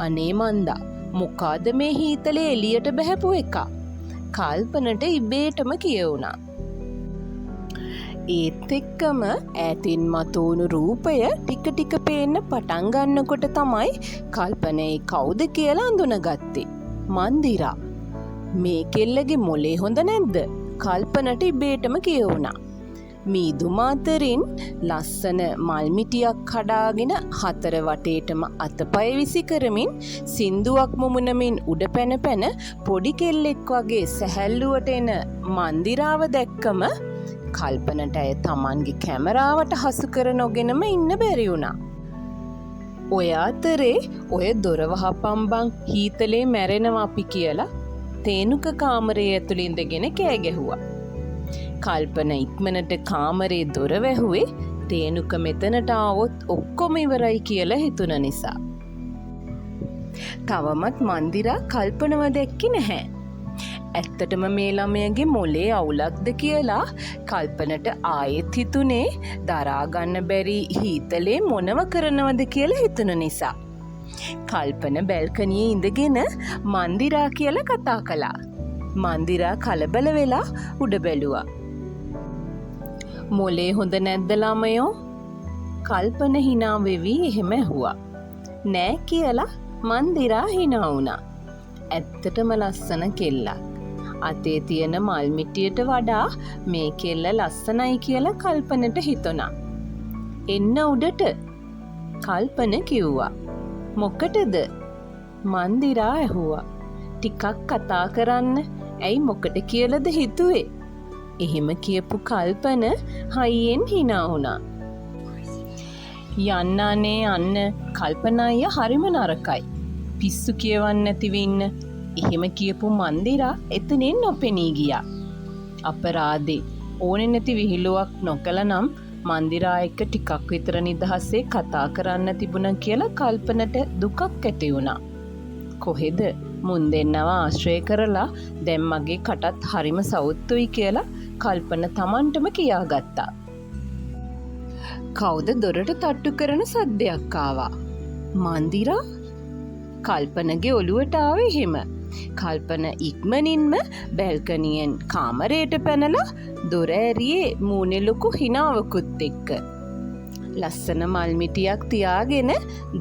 අනේ මන්දා, මොකාද මේ හීතලේ එළියට බහැපු එක? කල්පනට ඉබේටම කියවුණා. ඒත් එක්කම ඈතින් මතුවුණු රූපය ටික ටික පේන්න පටන් ගන්නකොට තමයි කල්පනේ කවුද කියලා අඳුනගත්තේ. මන්දිරා. මේ කෙල්ලගේ මොලේ හොඳ නැද්ද? කල්පනට ඉබේටම කියවුණා. මීදුම අතරින් ලස්සන මල්මිටියක් කඩාගෙන හතර වටේටම අතපය විසි කරමින් සින්දුවක් මුමුණමින් උඩ පැන පැන පොඩි කෙල්ලෙක් වගේ සැහැල්ලුවට එන මන්දිරාව දැක්කම කල්පනට ඇය තමන්ගේ කැමරාවට හසු කර නොගෙනම ඉන්න බැරි වුණා. ඔය අතරේ ඔය දොර වහපන් බං, හීතලේ මැරෙනවා අපි කියලා තේනුක කාමරයේ ඇතුළේ ඉඳගෙන කෑ ගැහුවා. කල්පන ඉක්මනට කාමරේ දොර වැහුවේ තේනුක මෙතනට ආවොත් ඔක්කොම ඉවරයි කියලා හිතුන නිසා. තවමත් මන්දිරා කල්පනව දැක්කේ නැහැ. ඇත්තටම මේ ළමයාගේ මොලේ අවුලක්ද කියලා කල්පනට ආයෙත් හිතුනේ දරාගන්න බැරි හීතලේ මොනව කරනවද කියලා හිතුන නිසා. කල්පන බැල්කනියේ ඉඳගෙන මන්දිරා කියලා කතා කළා. මන්දිරා කලබල වෙලා උඩ බැලුවා. මොලේ හොඳ නැද්ද ළමයෝ? කල්පන hina වෙවි එහෙම ඇහුවා. නෑ කියලා මන්දිරා hina වුණා. ඇත්තටම ලස්සන කෙල්ලක්. අතේ තියෙන මල් මිටියට වඩා මේ කෙල්ල ලස්සනයි කියලා කල්පනට හිතුණා. එන්න උඩට කල්පන කිව්වා. මොකටද? මන්දිරා ඇහුවා. ටිකක් කතා කරන්න. ඇයි මොකට කියලාද හිතුවේ? එහෙම කියපු කල්පන හයියෙන් hina වුණා. යන්න අනේ යන්න. කල්පන අයියා හරිම නරකයි. පිස්සු කියවන්න නැතිව ඉන්න. එහෙම කියපු මන්දිරා එතනින් නොපෙනී ගියා. අපරාදේ. ඕනේ නැති විහිළුවක් නොකළනම් මන්දිරා එක්ක ටිකක් විතර නිදහසේ කතා කරන්න තිබුණා කියලා කල්පනට දුකක් ඇති වුණා. කොහෙද? මුන් දෙන්නව ආශ්‍රය කරලා දැන් මගේ කටත් හරිම සවුත්තුයි කියලා කල්පන තමන්ටම කියාගත්තා. කවුද දොරට තට්ටු කරන සද්දයක් ආවා? මන්දිරා? කල්පනගේ ඔළුවට ආවේ එහෙම. කල්පන ඉක්මනින්ම බැල්කනියෙන් කාමරයට පැනලා දොර ඇරියේ මූණේ ලොකු හිනාවකුත් එක්ක. ලස්සන මල් මිටියක් තියාගෙන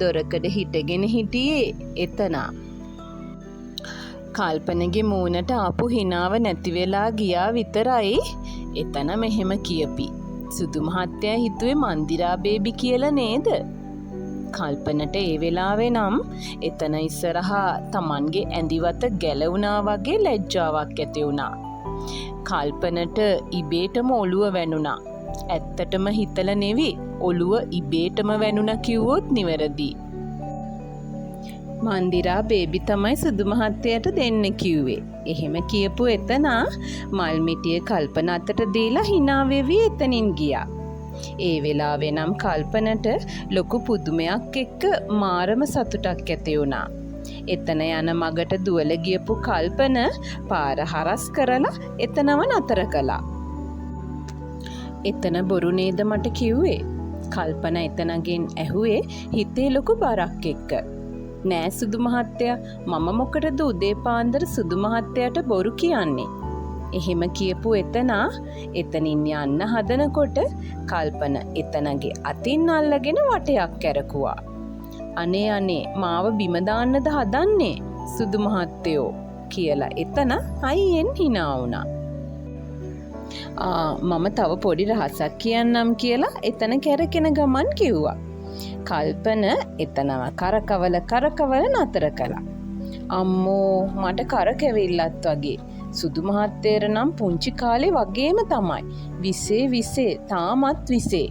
දොරකඩ හිටගෙන හිටියේ එතනා. කල්පනගේ මූණට ආපු හිනාව නැති වෙලා ගියා විතරයි. එතන මෙහෙම කියපි. සුදු මහත්තයා හිතුවේ මන්දිරා බේබි කියලා නේද? කල්පනට ඒ වෙලාවේ නම් එතන ඉස්සරහා තමන්ගේ ඇඳිවත ගැලවුණා වගේ ලැජ්ජාවක් ඇති වුණා. කල්පනට ඉබේටම ඔළුව වැනුණා. ඇත්තටම හිතලා නෙවි, ඔළුව ඉබේටම වැනුණා කිව්වොත් නිවැරදි. මන්දිරා බේබි තමයි සුදු මහත්තයට දෙන්න කිව්වේ. එහෙම කියපු එතනා මල්මිටිය කල්පන අතට දීලා hina වෙවි එතනින් ගියා. ඒ වෙලාවේ නම් කල්පනට ලොකු පුදුමයක් එක්ක මාරම සතුටක් ඇති වුණා. එතන යන මගට දුවල ගියපු කල්පන පාර හරස් කරලා එතනම නතර කළා. එතන බොරු නේද මට කිව්වේ? කල්පන එතනගෙන් ඇහුවේ හිතේ ලොකු බරක් එක්ක. නෑ සුදු මහත්තයා, මම මොකටද උදේ පාන්දර සුදු මහත්තයාට බොරු කියන්නේ? එහෙම කියපු එතනා එතනින් යන්න හදනකොට කල්පන එතනගේ අතින් අල්ලගෙන වටයක් කැරකුවා. අනේ අනේ මාව බිම දාන්නද හදන්නේ සුදු මහත්තයෝ කියලා එතන අයියෙන් hina වුණා. මම තව පොඩි රහසක් කියන්නම් කියලා එතන කැරකෙන ගමන් කිව්වා. කල්පන එතනම කරකවල නතර කළා. අම්මෝ මට කරකැවිල්ලත් වගේ. සුදු මහත්තයර නම් පුංචි කාලේ වගේම තමයි. විසේ තාමත් විසේ.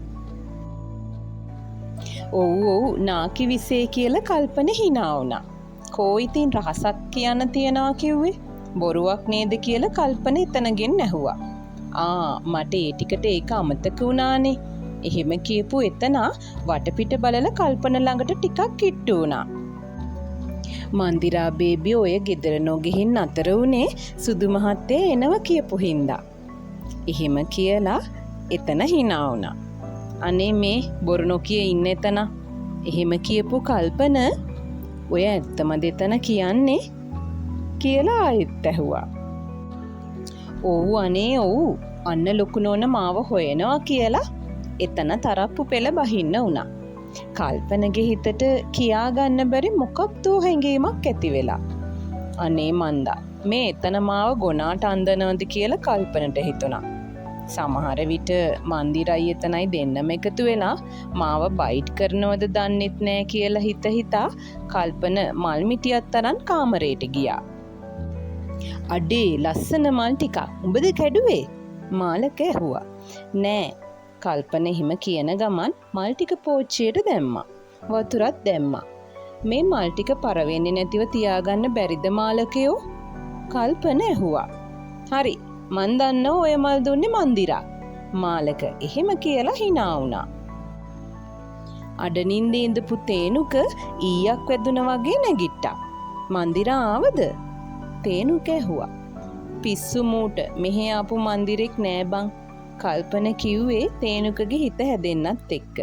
ඔව් නාකි විසේ කියලා කල්පන hina වුණා. කෝ ඉතින් රහසක් කියන්න තියනවා කිව්වේ? බොරුවක් නේද කියලා කල්පන එතනගෙන් ඇහුවා. මට ඒ ටිකට ඒක අමතක වුණානේ. එහෙම කියපු එතනා වටපිට බලලා කල්පන ළඟට ටිකක් කිට්ටු වුණා. මන්දිරා බේබි ඔය ගෙදර නොගෙහින් අතර උනේ සුදු මහත්තයා එනවා කියපු හින්දා. එහෙම කියලා එතන hina වුණා. අනේ මේ බොරු නොකිය ඉන්න එතන. එහෙම කියපු කල්පන ඔය ඇත්තම දෙතන කියන්නේ කියලා ආයෙත් ඇහුවා. ඔව් අනේ ඔව් අන්න ලොකු නෝන මාව හොයනවා කියලා එතන තරප්පු පෙළ බහින්න වුණා. කල්පනගේ හිතට කියා ගන්න බැරි මොකක්දෝ හැඟීමක් ඇති වෙලා. අනේ මන්දා මේ එතන මාව ගොනාට අන්දනවද කියලා කල්පනට හිතුණා. සමහර විට මන්දිරයි එතනයි දෙන්නම එකතු වෙලා මාව බයිට් කරනවද දන්නෙත් නෑ කියලා හිතා කල්පන මල් මිටියක් තරම් කාමරයට ගියා. අඩේ ලස්සන මල් ටිකක් උඹද කැඩුවේ? මාලක ඇහුවා. නෑ කල්පන එහෙම කියන ගමන් මල් ටික පෝච්චියට දැම්මා. වතුරත් දැම්මා. මේ මල් ටික පර වෙන්නේ නැතිව තියාගන්න බැරිද මාලකයෝ? කල්පන ඇහුවා. හරි මන් දන්නවා ඔය මල් දුන්නේ මන්දිරා. මාලක එහෙම කියලා hina වුණා. අඩනින්ද ඉඳපු තේනුක ඊයක් වැදුනා වගේ නැගිට්ටා. මන්දිරා ආවද? තේනුක ඇහුවා. පිස්සු මූට මෙහෙ ආපු මන්දිරෙක් නෑ බං. කල්පන කිව්වේ තේනුකගේ හිත හැදෙන්නත් එක්ක.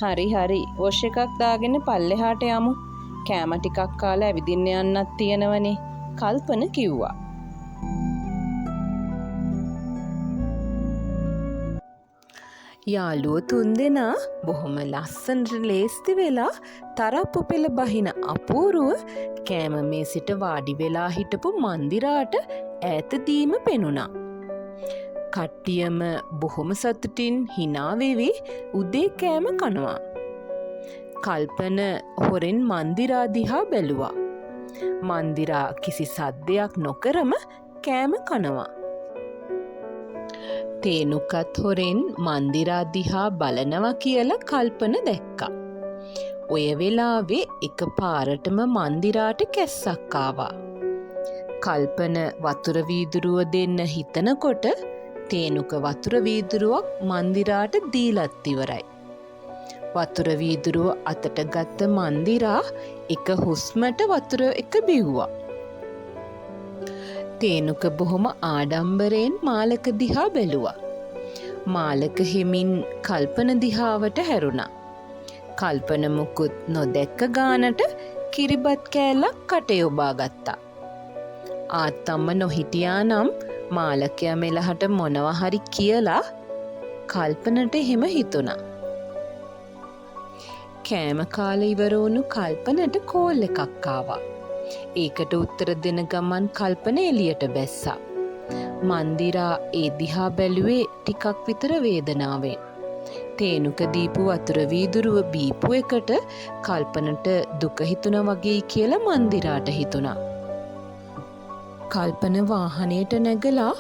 හරි වොෂ් එකක් දාගෙන පල්ලෙහාට යමු. කෑම ටිකක් කාලා ඇවිදින්න යන්නත් තියෙනවනේ. කල්පන කිව්වා. යාළුවෝ තුන්දෙනා බොහොම ලස්සනට ලේස්ති වෙලා තරප්පු පෙළ බහින අපූරුව කෑම මේසෙට වාඩි වෙලා හිටපු මන්දිරාට ඈතදීම පෙනුණා. කට්ටියම බොහොම සතුටින් hina වෙවි උදේ කෑම කනවා. කල්පන හොරෙන් මන්දිරා දිහා බැලුවා. මන්දිරා කිසි සද්දයක් නොකරම කෑම කනවා. තේනුකත් හොරෙන් මන්දිරා දිහා බලනවා කියලා කල්පන දැක්කා. ඔය වෙලාවේ එක පාරටම මන්දිරාට කැස්සක් ආවා. කල්පන වතුර වීදුරුව දෙන්න හිතනකොට තේනුක වතුර වීදුරුවක් මන්දිරාට දීලත් ඉවරයි. වතුර වීදුරුව අතට ගත්ත මන්දිරා එක හුස්මට වතුර එක බිව්වා. තේනුක බොහොම ආඩම්බරයෙන් මාලක දිහා බැලුවා. මාලක හිමින් කල්පන දිහාවට හැරුණා. කල්පන මුකුත් නොදැක්ක ගානට කිරිබත් කෑල්ලක් කටේ ඔබා ගත්තා. ආත්තම්ම නොහිටියා නම් මාලකයා මෙලහට මොනවා හරි කියලා කල්පනට එහෙම හිතුණා. කෑම කාලේ ඉවර වුණු කල්පනට කෝල් එකක් ආවා. ඒකට උත්තර දෙන ගමන් කල්පන එළියට බැස්සා. මන්දිරා ඒ දිහා බැලුවේ ටිකක් විතර වේදනාවෙන්. තේනුක දීපු වතුර වීදුරුව බීපු එකට කල්පනට දුක හිතුණා වගේ කියලා මන්දිරාට හිතුණා. කල්පන වාහනයට නැගලා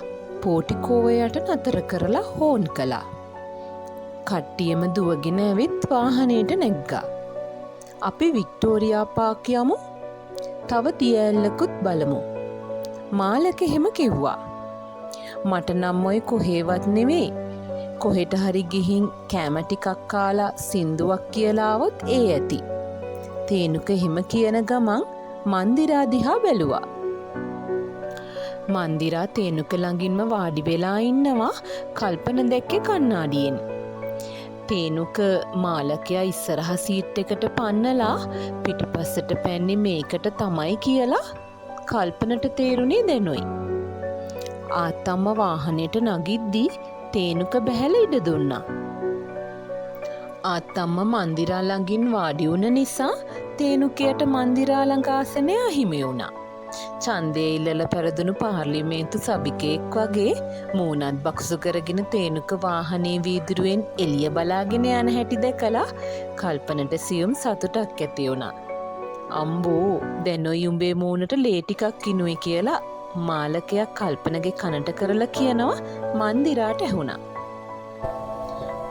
පෝටිකෝවයට නතර කරලා හෝන් කළා. කට්ටියම දුවගෙන ඇවිත් වාහනයට නැග්ගා. අපි වික්ටෝරියා පාක් යමු. තව දියඇල්ලකුත් බලමු. මාලක එහෙම කිව්වා. මට නම් ඔය කොහේවත් නෙවෙයි. කොහෙට හරි ගිහින් කෑම ටිකක් කාලා සින්දුවක් කියලා આવොත් ඒ ඇති. තේනුක එහෙම කියන ගමන් මන්දිරා දිහා බැලුවා. මන්දිරා තේනුක ළඟින්ම වාඩි වෙලා ඉන්නවා කල්පන දැක්කේ කණ්ණාඩියෙන්. තේනුක මාලකයා ඉස්සරහ සීට් එකට පන්නලා පිටිපස්සට පැන්නේ මේකට තමයි කියලා කල්පනට තේරුණේ දැනුයි. ආත්තම්ම වාහනයට නගිද්දී තේනුක බැහැලා ඉඩ දුන්නා. ආත්තම්ම මන්දිරා ළඟින් වාඩි වුණ නිසා තේනුකයට මන්දිරා ළඟ ආසනය අහිමි වුණා. ඡන්දය ඉල්ලලා පෙරදුණු පාර්ලිමේන්තු සභිකයෙක් වගේ මූණත් බක්සු කරගෙන තේනුක වාහනේ වීදුරුවෙන් එළිය බලාගෙන යන හැටි දැකලා කල්පනට සියුම් සතුටක් ඇති වුණා. අම්බෝ දැනොයි උඹේ මූණට ලේ ටිකක් කිනුයි කියලා මාලකයා කල්පනගේ කනට කරලා කියනවා මන්දිරාට ඇහුණා.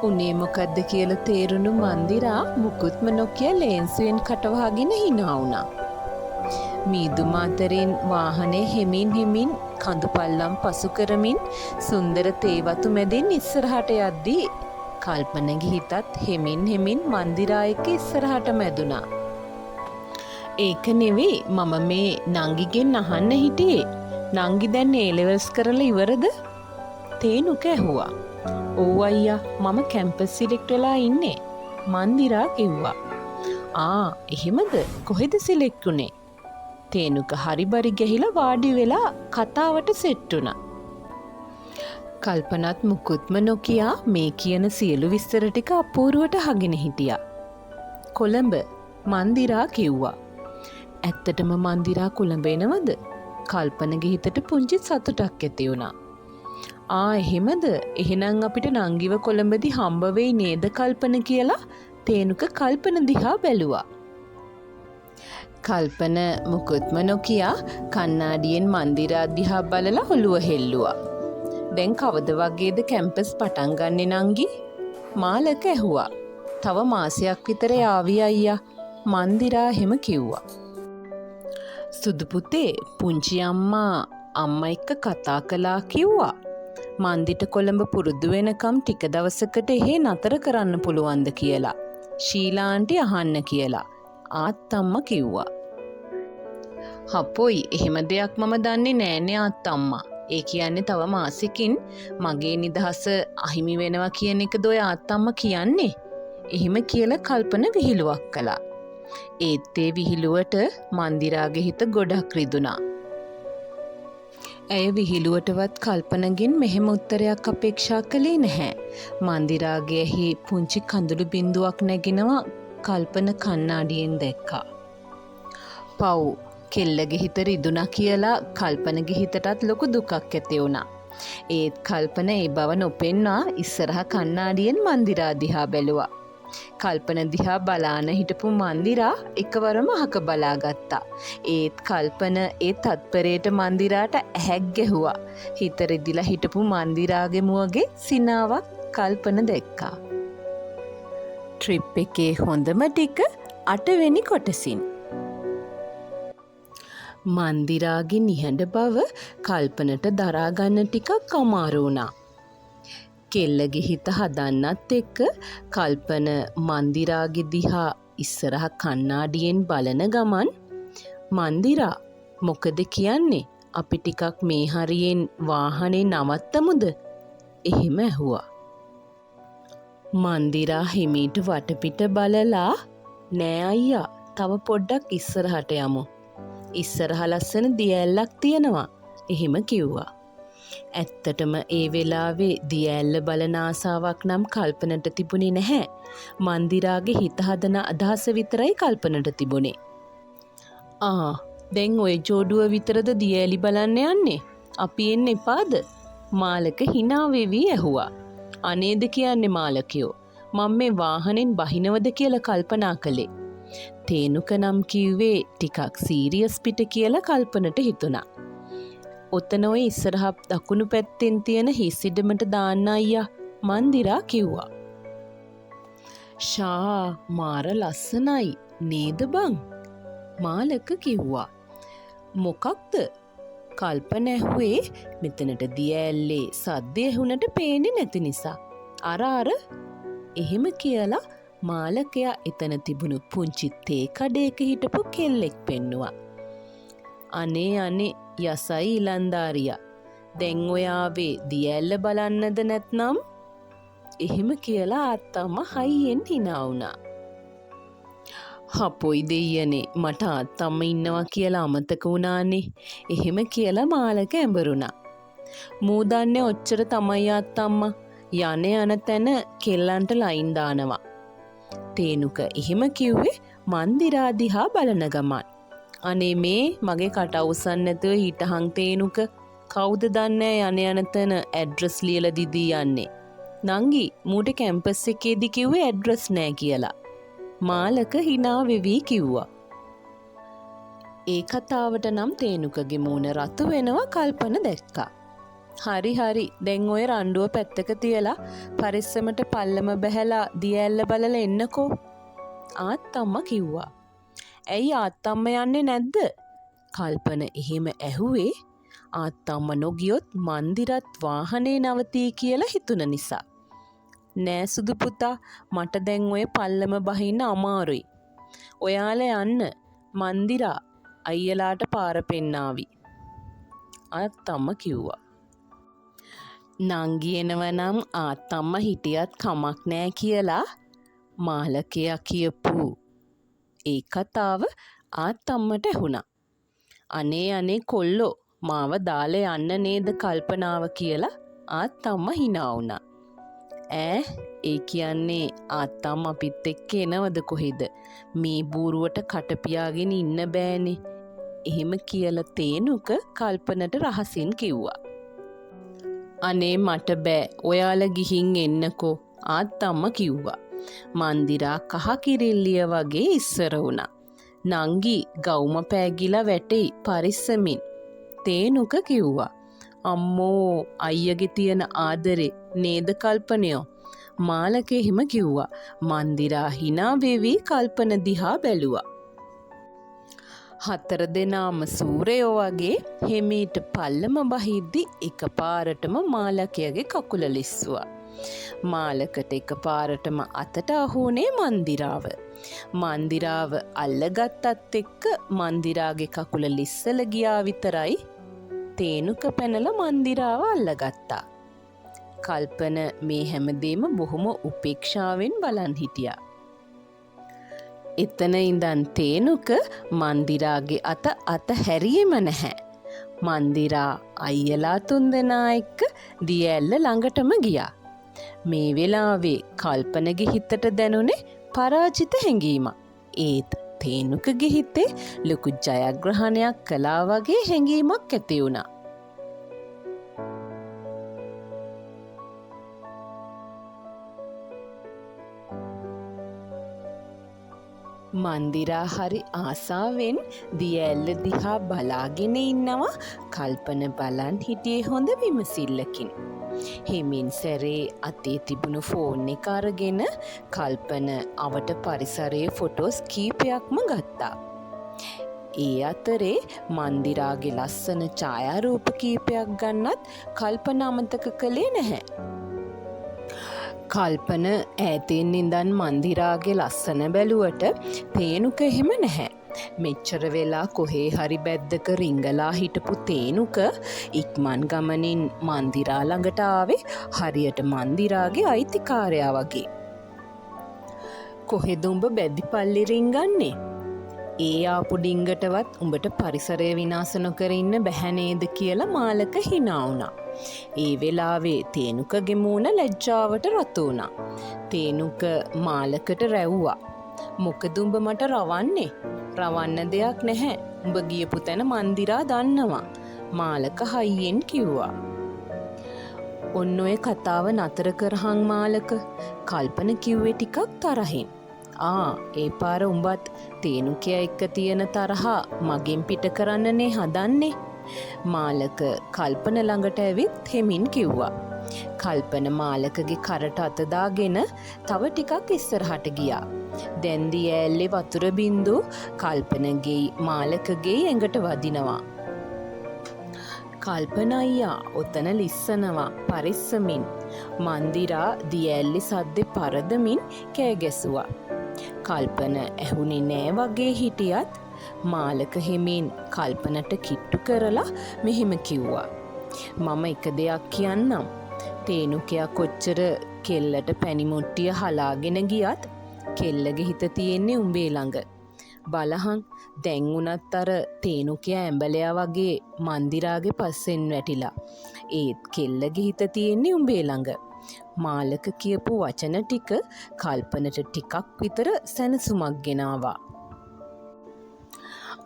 උනේ මොකද්ද කියලා තේරුණු මන්දිරා මුකුත්ම නොකිය ලේන්සුවෙන් කටවහගෙන hina වුණා. මීදුම අතරින් වාහනේ හෙමින් කඳු පල්ලම් පසු කරමින් සුන්දර තේවතු මැදින් ඉස්සරහට යද්දී කල්පනගේ හිතත් හෙමින් මන්දිරා එක්ක ඉස්සරහට මැදුණා. ඒක නෙවෙයි මම මේ නංගිගෙන් අහන්න හිටියේ. නංගි දැන් A-levels කරලා ඉවරද? තේනුක ඇහුවා. "ඔව් අයියා මම කැම්පස් සිලෙක්ට් වෙලා ඉන්නේ." මන්දිරා කිව්වා. "ආ එහෙමද? කොහෙද සිලෙක්ට් උනේ?" තේනුක හරිබරි ගහිලා වාඩි වෙලා කතාවට සෙට් වුණා. කල්පනත් මුකුත්ම නොකියා මේ කියන සියලු විස්තර ටික අපූර්වට අහගෙන හිටියා. "කොළඹ" මන්දිරා කිව්වා. "ඇත්තටම මන්දිරා කොළඹ එනවද?" කල්පනගේ හිතට පුංචි සතුටක් ඇති වුණා. "ආ එහෙමද? එහෙනම් අපිට නංගිව කොළඹදී හම්බ වෙයි නේද කල්පන" කියලා තේනුක කල්පන දිහා බැලුවා. කල්පන මුකුත්ම නොකියා කණ්ණාඩියෙන් මන්දිරා දිහා බලලා ඔළුව හෙල්ලුවා. "දැන් කවද වගේද කැම්පස් පටන් ගන්නෙ නංගි?" මාලක ඇහුවා. "තව මාසයක් විතර යාවි අයියා." මන්දිරා එහෙම කිව්වා. "සුදු පුතේ පුංචි අම්මා එක්ක කතා කළා කිව්වා. මන්දිට කොළඹ පුරුදු වෙනකම් ටික දවසකට එහෙ නතර කරන්න පුළුවන්ද කියලා. ශීලා ආන්ටි අහන්න කියලා." ආත්තම්ම කිව්වා. "හපොයි එහෙම දෙයක් මම දන්නේ නෑනේ ආත්තම්මා. ඒ කියන්නේ තව මාසෙකින් මගේ නිදහස අහිමි වෙනවා කියන එකද ඔය ආත්තම්ම කියන්නේ?" එහෙම කියලා කල්පන විහිළුවක් කළා. ඒත් ඒ විහිළුවට මන්දිරාගේ හිත ගොඩක් රිදුනා. ඇය විහිළුවටවත් කල්පනගෙන් මෙහෙම උත්තරයක් අපේක්ෂා කළේ නැහැ. මන්දිරාගේ පුංචි කඳුළු බිඳුවක් නැගෙනවා කල්පන කණ්ණාඩියෙන් දැක්කා. "පව් කෙල්ලගේ හිත රිදුනා" කියලා කල්පනගේ හිතටත් ලොකු දුකක් ඇති වුණා. ඒත් කල්පන ඒ බව නොපෙන්වා ඉස්සරහ කණ්ණාඩියෙන් මන්දිරා දිහා බැලුවා. කල්පන දිහා බලාන හිටපු මන්දිරා එකවරම අහක බලාගත්තා. ඒත් කල්පන ඒ තත්පරයට මන්දිරාට ඇහැක් ගැහුවා. හිත රිදිලා හිටපු මන්දිරාගේ මුවගේ සිනාවක් කල්පන දැක්කා. ට්‍රිප් එකේ හොඳම ටික 8 වෙනි කොටසින්. මන්දිරාගේ නිහඬ බව කල්පනට දරාගන්න ටිකක් අමාරු වුණා. කෙල්ලගේ හිත හදන්නත් එක්ක කල්පන මන්දිරාගේ දිහා ඉස්සරහ කණ්ණාඩියෙන් බලන ගමන් "මන්දිරා මොකද කියන්නේ? අපි ටිකක් මේ හරියෙන් වාහනේ නවත්තමුද?" එහෙම ඇහුවා. මන්දිරා හිමීට වටපිට බලලා "නෑ අයියා තව පොඩ්ඩක් ඉස්සරහට යමු. ඉස්සරහ ලස්සන දියඇල්ලක් තියෙනවා." එහෙම කිව්වා. ඇත්තටම ඒ වෙලාවේ දියඇල්ල බලන ආසාවක් නම් කල්පනට තිබුණේ නැහැ. මන්දිරාගේ හිත හදන අදහස විතරයි කල්පනට තිබුණේ. "ආ දැන් ඔය ජෝඩුව විතරද දියඇලි බලන්න යන්නේ? අපි එන්න එපාද?" මාලක hina වෙවි ඇහුවා. "අනේද කියන්නේ මාලකයෝ. මම මේ වාහනෙන් බහිනවද කියලා කල්පනා කළේ." තේනුක නම් කිව්වේ ටිකක් සීරියස් පිට කියලා කල්පනට හිතුණා. "ඔතන ඔය ඉස්සරහ දකුණු පැත්තෙන් තියෙන හිස් ඉඩමට දාන්න අයියා." මන්දිරා කිව්වා. "ෂා මාර ලස්සනයි." නේද බං? මාලක කිව්වා. මොකක්ද? කල්පන ඇහුවේ මෙතනට දිය ඇල්ලේ සද්දය ඇහුනට පේන්නේ නැති නිසා. අර එහෙම කියලා මාලකයා එතන තිබුණු පුංචි තේ කඩේක හිටපු කෙල්ලෙක් පෙන්නුවා. අනේ යසයි ඉලන්දාරියා. දැන් ඔයාවේ දිය ඇල්ල බලන්නද නැත්නම්? එහෙම කියලා අත්තම්මා හයියෙන් hina වුණා. හපොයි දෙයියනේ මට අත්තම්ම ඉන්නවා කියලා අමතක වුණානේ. එහෙම කියලා මාලක ඇඹරුණා. මූ දන්නේ ඔච්චර තමයි අත්තම්මා. යන තැන කෙල්ලන්ට ලයින් දානවා. තේනුක එහෙම කිව්වේ මන්දිරා දිහා බලන ගමන්. අනේ මේ මගේ කට අවුස්සන්න නැතුව හිටහං තේනුක. කවුද දන්නේ යන තැන ඇඩ්‍රස් ලියලා දිදී යන්නේ. නංගි මූට කැම්පස් එකේදී කිව්වේ ඇඩ්‍රස් නෑ කියලා. මාලක hina වෙවි කිව්වා. ඒ කතාවට නම් තේනුකගේ මූණ රතු වෙනවා කල්පන දැක්කා. හරි දැන් ඔය රණ්ඩුව පැත්තක තියලා පරිස්සමට පල්ලම බැහැලා දිය ඇල්ල බලලා එන්නකෝ. ආත්තම්මා කිව්වා. ඇයි ආත්තම්ම යන්නේ නැද්ද? කල්පන එහෙම ඇහුවේ ආත්තම්ම නොගියොත් මන්දිරත් වාහනේ නවතී කියලා හිතුන නිසා. නෑ සුදු පුතා මට දැන් ඔය පල්ලම බහින්න අමාරුයි. ඔයාලා යන්න මන්දිරා අයියලාට පාර පෙන්නාවි. ආත්තම්ම කිව්වා. නංගි එනවනම් ආත්තම්ම හිටියත් කමක් නෑ කියලා මාලකයා කියපු ඒ කතාව ආත්තම්මට ඇහුණා. අනේ කොල්ලෝ මාව දාලා යන්න නේද කල්පනාව කියලා ආත්තම්ම hina වුණා. ඒ කියන්නේ ආත්තම්ම අපිත් එක්ක එනවද කොහෙද? මේ බූරුවට කටපියාගෙන ඉන්න බෑනේ. එහෙම කියලා තේනුක කල්පනට රහසින් කිව්වා. අනේ මට බෑ ඔයාලා ගිහින් එන්නකෝ ආත්තම්ම කිව්වා. මන්දිරා කහ කිරිල්ලිය වගේ ඉස්සර වුණා. නංගි ගවුම පෑගිලා වැටෙයි පරිස්සමින්. තේනුක කිව්වා. අම්මෝ අයියගේ තියෙන ආදරේ නේද කල්පනයෝ? මාලක එහෙම කිව්වා. මන්දිරා hina වෙවි කල්පන දිහා බැලුවා. හතර දෙනාම සූරයෝ වගේ හිමීට පල්ලම බහිද්දි එකපාරටම මාලකයාගේ කකුල ලිස්සුවා. මාලකට එකපාරටම අතට අහුනේ මන්දිරාව. මන්දිරාව අල්ලගත්තත් එක්ක මන්දිරාගේ කකුල ලිස්සල ගියා විතරයි තේනුක පැනලා මන්දිරාව අල්ලගත්තා. කල්පන මේ හැමදේම බොහොම උපේක්ෂාවෙන් බලන් හිටියා. එතන ඉඳන් තේනුක මන්දිරාගේ අත හැරියෙම නැහැ. මන්දිරා අයියලා තුන්දෙනා එක්ක දිය ඇල්ල ළඟටම ගියා. මේ වෙලාවේ කල්පනගේ හිතට දැනුනේ පරාජිත හැඟීමක්. ඒත් තේනුකගේ හිතේ ලොකු ජයග්‍රහණයක් කළා වගේ හැඟීමක් ඇති වුණා. මන්දිරා හරි ආසාවෙන් දිය ඇල්ල දිහා බලාගෙන ඉන්නවා. කල්පන බලන් හිටියේ හොඳ විමසිල්ලකින්. හිමින් සැරේ අතේ තිබුණු ෆෝන් එක අරගෙන කල්පන අවට පරිසරයේ ෆොටෝස් කීපයක්ම ගත්තා. ඒ අතරේ මන්දිරාගේ ලස්සන ඡායාරූප කීපයක් ගන්නත් කල්පන අමතක කළේ නැහැ. කල්පන ඈතින් ඉඳන් මන්දිරාගේ ලස්සන බැලුවට තේනුක එහෙම නැහැ. මෙච්චර වෙලා කොහේ හරි බැද්දක රිංගලා හිටපු තේනුක ඉක්මන් ගමනින් මන්දිරා ළඟට ආවේ හරියට මන්දිරාගේ අයිතිකාරයා වගේ. කොහෙද උඹ බැද්දිපල්ලි රිංගන්නේ? ඒ ආපු ඩිංගටවත් උඹට පරිසරය විනාශ නොකර ඉන්න බැහැ නේද කියලා මාලක hina වුණා. ඒ වෙලාවේ තේනුකගේ මූණ ලැජ්ජාවට රතු වුණා. තේනුක මාලකට රැව්වා. මොකද උඹ මට රවන්නේ? රවන්න දෙයක් නැහැ. උඹ ගියපු තැන මන්දිරා දන්නවා. මාලක හයියෙන් කිව්වා. ඔන්න ඔය කතාව නතර කරහන් මාලක. කල්පන කිව්වේ ටිකක් තරහින්. ඒ පාර උඹත් තේනුකයා එක්ක තියෙන තරහා මගෙන් පිට කරන්නනේ හදන්නේ. මාලක කල්පන ළඟට ඇවිත් හෙමින් කිව්වා. කල්පන මාලකගේ කරට අත දාගෙන තව ටිකක් ඉස්සරහට ගියා. දැන් දී ඇල්ලේ වතුර බින්දු කල්පනගේ මාලකගේ ඇඟට වදිනවා. කල්පන අයියා ඔතන ලිස්සනවා පරිස්සමින්. මන්දිරා දියඇල්ලි සද්දෙ පරදමින් කෑගැසුවා. කල්පන ඇහුනේ නෑ වගේ හිටියත් මාලක හිමින් කල්පනට කිට්ටු කරලා මෙහෙම කිව්වා. මම එක දෙයක් කියන්නම්. තේනුකයා කොච්චර කෙල්ලට පැණිමුට්ටිය හලාගෙන ගියත් කෙල්ලගේ හිත තියෙන්නේ උඹේ ළඟ. බලහන් දැන් උනත් අර තේනුකයා ඇඹලයා වගේ මන්දිරාගේ පස්සෙන් වැටිලා. ඒත් කෙල්ලගේ හිත තියෙන්නේ උඹේ ළඟ. මාලක කියපු වචන ටික කල්පනට ටිකක් විතර සැනසුමක් ගෙනාවා.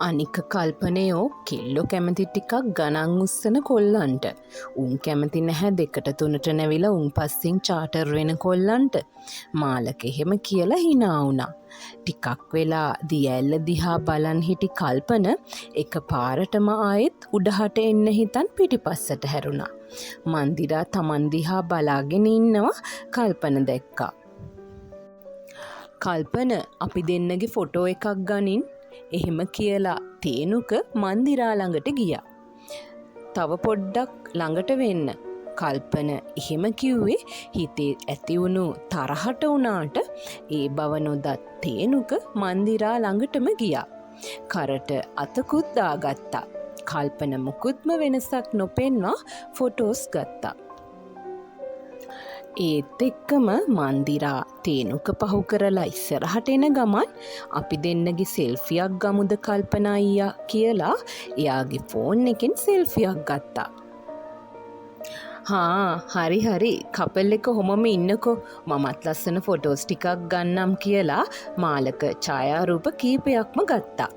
අනික කල්පනයෝ කෙල්ලෝ කැමති ටිකක් ගණන් උස්සන කොල්ලන්ට. උන් කැමති නැහැ 2-3ට නැවිලා උන් පස්සෙන් චාටර් වෙන කොල්ලන්ට. මාලක එහෙම කියලා hina වුණා. ටිකක් වෙලා දියැල්ල දිහා බලන් හිටි කල්පන එක පාරටම ආයෙත් උඩහට එන්න හිතන් පිටිපස්සට හැරුණා. මන්දිරා තමන් දිහා බලාගෙන ඉන්නවා කල්පන දැක්කා. කල්පන අපි දෙන්නගේ ෆොටෝ එකක් ගනින් එහෙම කියලා තේනුක මන්දිරා ළඟට ගියා. තව පොඩ්ඩක් ළඟට වෙන්න. කල්පන එහෙම කිව්වේ හිතේ ඇතිවුණු තරහට වුණාට ඒ බව නොදත් තේනුක මන්දිරා ළඟටම ගියා. කරට අතකුත් දාගත්තා. කල්පන මුකුත්ම වෙනසක් නොපෙන්වා ෆොටෝස් ගත්තා. ඒත් එක්කම මන්දිරා තේනුක පහු කරලා ඉස්සරහට එන ගමන් අපි දෙන්නගේ සෙල්ෆියක් ගමුද කල්පන අයියා කියලා එයාගේ ෆෝන් එකෙන් සෙල්ෆියක් ගත්තා. හරි හරි කපල් එක කොහොමම ඉන්නකෝ මමත් ලස්සන ෆොටෝස් ටිකක් ගන්නම් කියලා මාලක ඡායාරූප කීපයක්ම ගත්තා.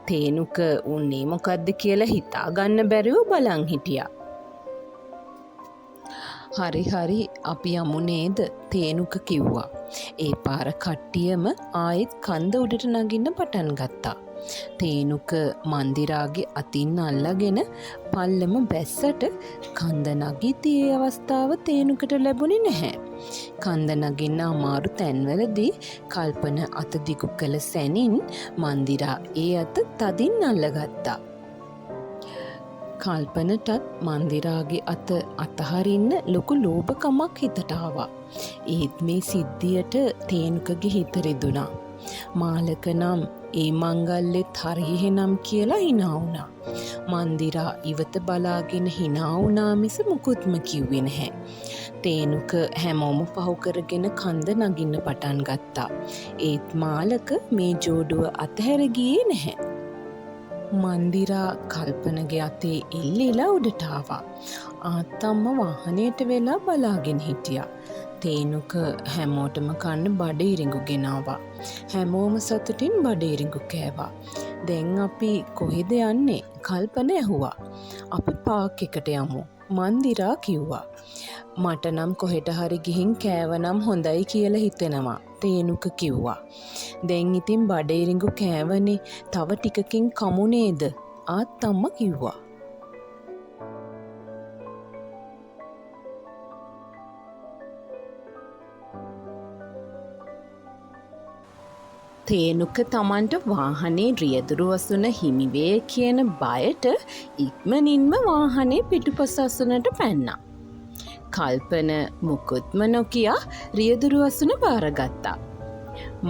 තේනුක උන්නේ මොකද්ද කියලා හිතා ගන්න බැරිව බලන් හිටියා. හරි අපි යමු නේද තේනුක කිව්වා. ඒ පාර කට්ටියම ආයෙත් කන්ද උඩට නගින්න පටන් ගත්තා. තේනුක මන්දිරාගේ අතින් අල්ලගෙන පල්ලෙම බැස්සට කන්ද නගිති ඒ අවස්ථාව තේනුකට ලැබුණේ නැහැ. කන්ද නගින්න අමාරු තැන්වලදී කල්පන අත දිගු කළ සැනින් මන්දිරා ඒ අත තදින් අල්ලගත්තා. කල්පනටත් මන්දිරාගේ අත අතහරින්න ලොකු ලෝභකමක් හිතට ආවා. ඒත් මේ සිද්ධියට තේනුකගේ හිත රිදුණා. මාලක නම් ඒ මංගල්‍යෙත් හරිහෙනම් කියලා hina වුණා. මන්දිරා ඉවත බලාගෙන hina වුණා මිස මුකුත්ම කිව්වේ නැහැ. තේනුක හැමෝම පහු කරගෙන කන්ද නගින්න පටන් ගත්තා. ඒත් මාලක මේ ජෝඩුව අතහැර ගියේ නැහැ. මන්දිරා කල්පනගේ අතේ එල්ලිලා උඩට ආවා. ආත්තම්ම වාහනයට වෙලා බලාගෙන හිටියා. තේනුක හැමෝටම කන්න බඩ ඉරිඟු ගෙනාවා. හැමෝම සතුටින් බඩ ඉරිඟු කෑවා. දැන් අපි කොහෙද යන්නේ? කල්පන ඇහුවා. අපි පාක් එකට යමු. මන්දිරා කිව්වා. මට නම් කොහෙට හරි ගිහින් කෑවනම් හොඳයි කියලා හිතෙනවා. තේනුක කිව්වා. දැන් ඉතින් බඩ ඉරිඟු කෑවනේ තව ටිකකින් කමු නේද? ආත්තම්ම කිව්වා. තේනුක තමන්ට වාහනේ රියදුරු වසුන හිමිවේ කියන බයට ඉක්මනින්ම වාහනේ පිටුපස අසුනට පැන්නා. කල්පන මුකුත්ම නොකියා රියදුරු වසුන බාරගත්තා.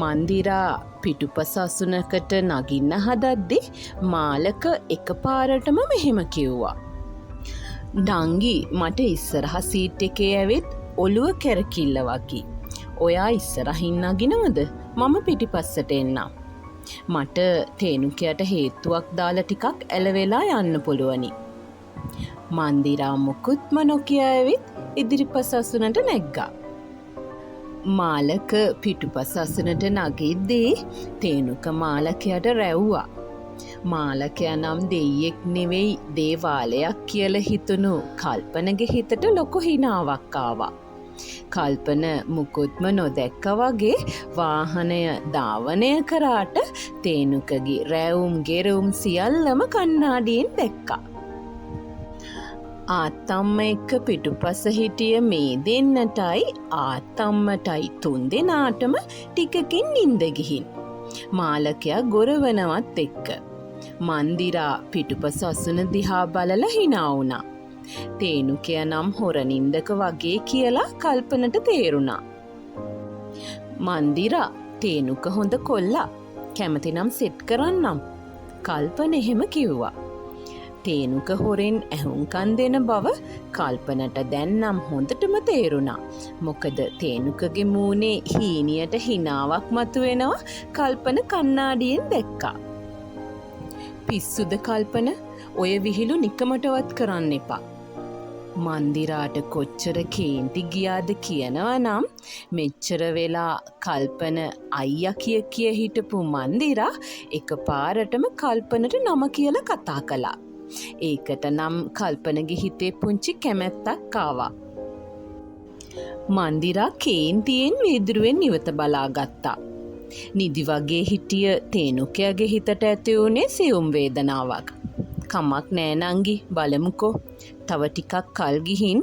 මන්දිරා පිටුපස අසුනකට නගින්න හදද්දි මාලක එකපාරටම මෙහෙම කිව්වා. ඩංගි මට ඉස්සරහ සීට් එකේ ඇවිත් ඔළුව කැරකිල්ල වගේ. ඔයා ඉස්සරහින් නගිනවද? මම පිටිපස්සට එන්නම්. මට තේනුකයට හේතුවක් දාලා ටිකක් ඇලවෙලා යන්න පුළුවනි. මන්දිරා මුකුත්ම නොකිය ඇවිත් ඉදිරිපස අසුනට නැග්ගා. මාලක පිටුපස අසුනට නගිද්දී තේනුක මාලකයට රැව්වා. මාලකයා නම් දෙයියෙක් නෙවෙයි දේවාලයක් කියලා හිතුණු කල්පනගේ හිතට ලොකු හිනාවක් ආවා. කල්පන මුකුත්ම නොදැක්ක වගේ වාහනය ධාවනය කරාට තේනුකගේ රැවුම් ගෙරවුම් සියල්ලම කණ්ණාඩියෙන් දැක්කා. ආත්තම්ම එක්ක පිටුපස හිටිය මේ දෙන්නටයි ආත්තම්මටයි තුන් දෙනාටම ටිකකින් නින්ද ගිහින්. මාලකයා ගොරවනවත් එක්ක. මන්දිරා පිටුපස අසුන දිහා බලලා hina වුණා. තේනුකය නම් හොර නින්දක වගේ කියලා කල්පනට තේරුණා. මන්දිරා තේනුක හොඳ කොල්ලා. කැමතිනම් සෙට් කරන්නම්. කල්පන එහෙම කිව්වා. තේනුක හොරෙන් ඇහුම්කන් දෙන බව කල්පනට දැන්නම් හොඳටම තේරුණා. මොකද තේනුකගේ මූණේ හීනියට හිනාවක් මතුවෙනවා කල්පන කණ්ණාඩියෙන් දැක්කා. පිස්සුද කල්පන, ඔය විහිළු නිකමටවත් කරන්න එපා. මන්දිරාට කොච්චර කේන්ති ගියාද කියනවා නම් මෙච්චර වෙලා කල්පන අයියා කිය හිටපු මන්දිරා එකපාරටම කල්පනට නම කියලා කතා කළා. ඒකට නම් කල්පනගේ හිතේ පුංචි කැමැත්තක් ආවා. මන්දිරා කේන්තියෙන් වීදුරුවෙන් නිවත බලාගත්තා. නිදි වගේ හිටිය තේනුකයාගේ හිතට ඇති වුණේ සියුම් වේදනාවක්. කමක් නෑ නංගි, බලමුකෝ. තව ටිකක් කල් ගිහින්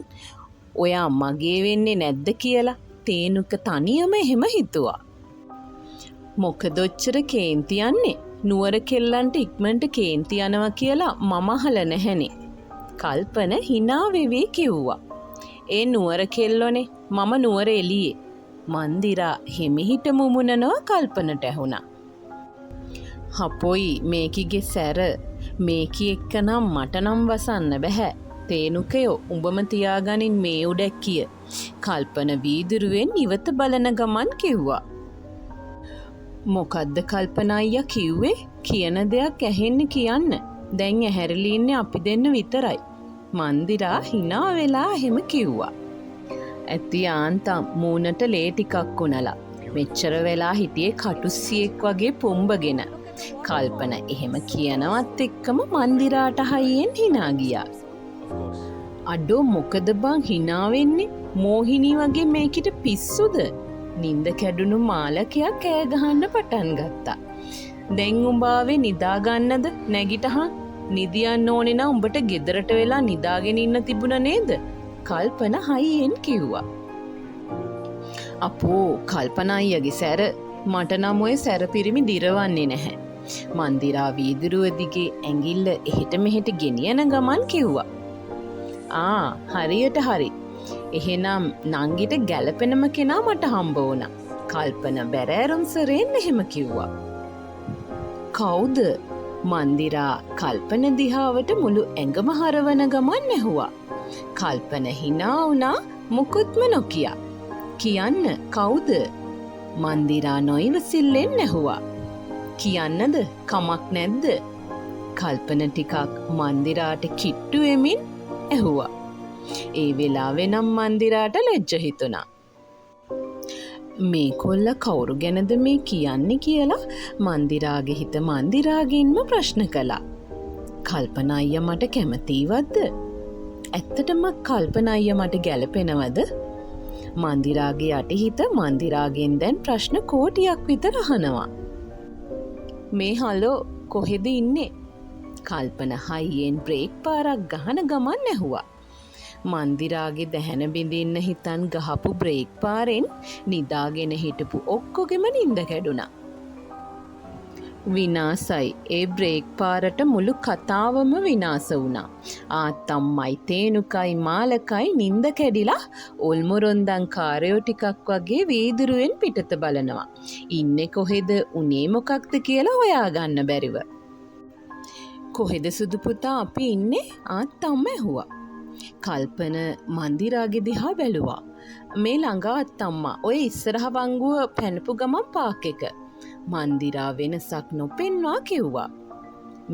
ඔයා මගේ වෙන්නේ නැද්ද කියලා තේනුක තනියම එහෙම හිතුවා. මොකද ඔච්චර කේන්ති යන්නේ? නුවර කෙල්ලන්ට ඉක්මනට කේන්ති යනවා කියලා මම අහලා නැහැනේ. කල්පන hina වෙවි කිව්වා. ඒ නුවර කෙල්ලෝනේ, මම නුවර එළියේ. මන්දිරා හිමිහිට මුමුණනවා කල්පනට ඇහුණා. හපොයි මේකිගේ සැර, මේකි එක්කනම් මට නම් වසන්න බෑ. තේනුකයෝ උඹම තියාගනින් මේ උඩැක්කිය. කල්පන වීදුරුවෙන් ඉවත බලන ගමන් කිව්වා. මොකද්ද කල්පන අයියා කිව්වේ? කියන දෙයක් ඇහෙන්න කියන්න. දැන් ඇහැරිලි ඉන්නේ අපි දෙන්න විතරයි. මන්දිරා hina වෙලා එහෙම කිව්වා. ඇති ආන්තම් මූණට ලේ ටිකක් උනලා. මෙච්චර වෙලා හිටියේ කටුස්සියෙක් වගේ පොම්බගෙන. කල්පන එහෙම කියනවත් එක්කම මන්දිරාට හයියෙන් hina ගියා. අඩෝ මොකද බං hina වෙන්නේ? මෝහිනී වගේ මේකිට පිස්සුද? නින්ද කැඩුණු මාලකයා කෑ ගහන්න පටන් ගත්තා. දැන් උඹාවේ නිදා ගන්නද? නැගිටහන්. නිදියන්න ඕනේ නම් උඹට ගෙදරට වෙලා නිදාගෙන ඉන්න තිබුණ නේද? කල්පන හයියෙන් කිව්වා. අපෝ කල්පන අයියගේ සැර, මට නම් ඔය සැර පිරිමි දිරවන්නේ නැහැ. මන්දිරා වීදුරුව දිගේ ඇඟිල්ල එහෙට මෙහෙට ගෙනියන ගමන් කිව්වා. හරියට හරි. එහෙනම් නංගිට ගැලපෙනම කෙනා මට හම්බ වුණා. කල්පන බැරෑරුම් සරෙන් එහෙම කිව්වා. කවුද? මන්දිරා කල්පන දිහාවට මුළු ඇඟම හරවන ගමන් ඇහුවා. කල්පන hina වුණා මුකුත්ම නොකිය. කියන්න කවුද? මන්දිරා නොයිවසිල්ලෙන් ඇහුවා. කියන්නද? කමක් නැද්ද? කල්පන ටිකක් මන්දිරාට කිට්ටු වෙමින් ඇහුවා. ඒ වෙලාවේ නම් මන්දිරාට ලැජ්ජ හිතුණා. මේ කොල්ල කවුරු ගැනද මේ කියන්නේ කියලා මන්දිරාගේ හිත මන්දිරාගෙන්ම ප්‍රශ්න කළා. කල්පන අයියා මට කැමතිවත්ද? ඇත්තටම කල්පන අයියා මට ගැලපෙනවද? මන්දිරාගේ යටිහිත මන්දිරාගෙන් දැන් ප්‍රශ්න කෝටියක් විතර අහනවා. මේ හලෝ කොහෙද ඉන්නේ? කල්පන හයියෙන් බ්‍රේක් පාරක් ගහන ගමන් ඇහුවා. මන්දිරාගේ දැහැන බිඳින්න හිතන් ගහපු බ්‍රේක් පාරෙන් නිදාගෙන හිටපු ඔක්කොගෙම නින්ද කැඩුණා. විනාසයි. ඒ බ්‍රේක් පාරට මුළු කතාවම විනාස වුණා. ආත්තම්මයි තේනුකයි මාලකයි නින්ද කැඩිලා ඔල්මුරොන්දන් කාරයෝ ටිකක් වගේ වීදුරුවෙන් පිටත බලනවා. ඉන්නේ කොහෙද, උනේ මොකක්ද කියලා හොයාගන්න බැරිව. කොහෙද සුදු පුතා අපි ඉන්නේ? ආත්තම්ම ඇහුවා. කල්පන මන්දිරාගේ දිහා බැලුවා. මේ ළඟ අත්තම්මා ඔය ඉස්සරහ වංගුව පැනපු ගමන් පාක් එක. මන්දිරා වෙනසක් නොපෙන්වා කිව්වා.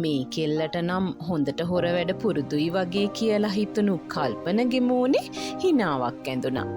මේ කෙල්ලට නම් හොඳට හොර වැඩ පුරුදුයි වගේ කියලා හිතුණු කල්පනගේ මූණේ හිනාවක් ඇඳුණා.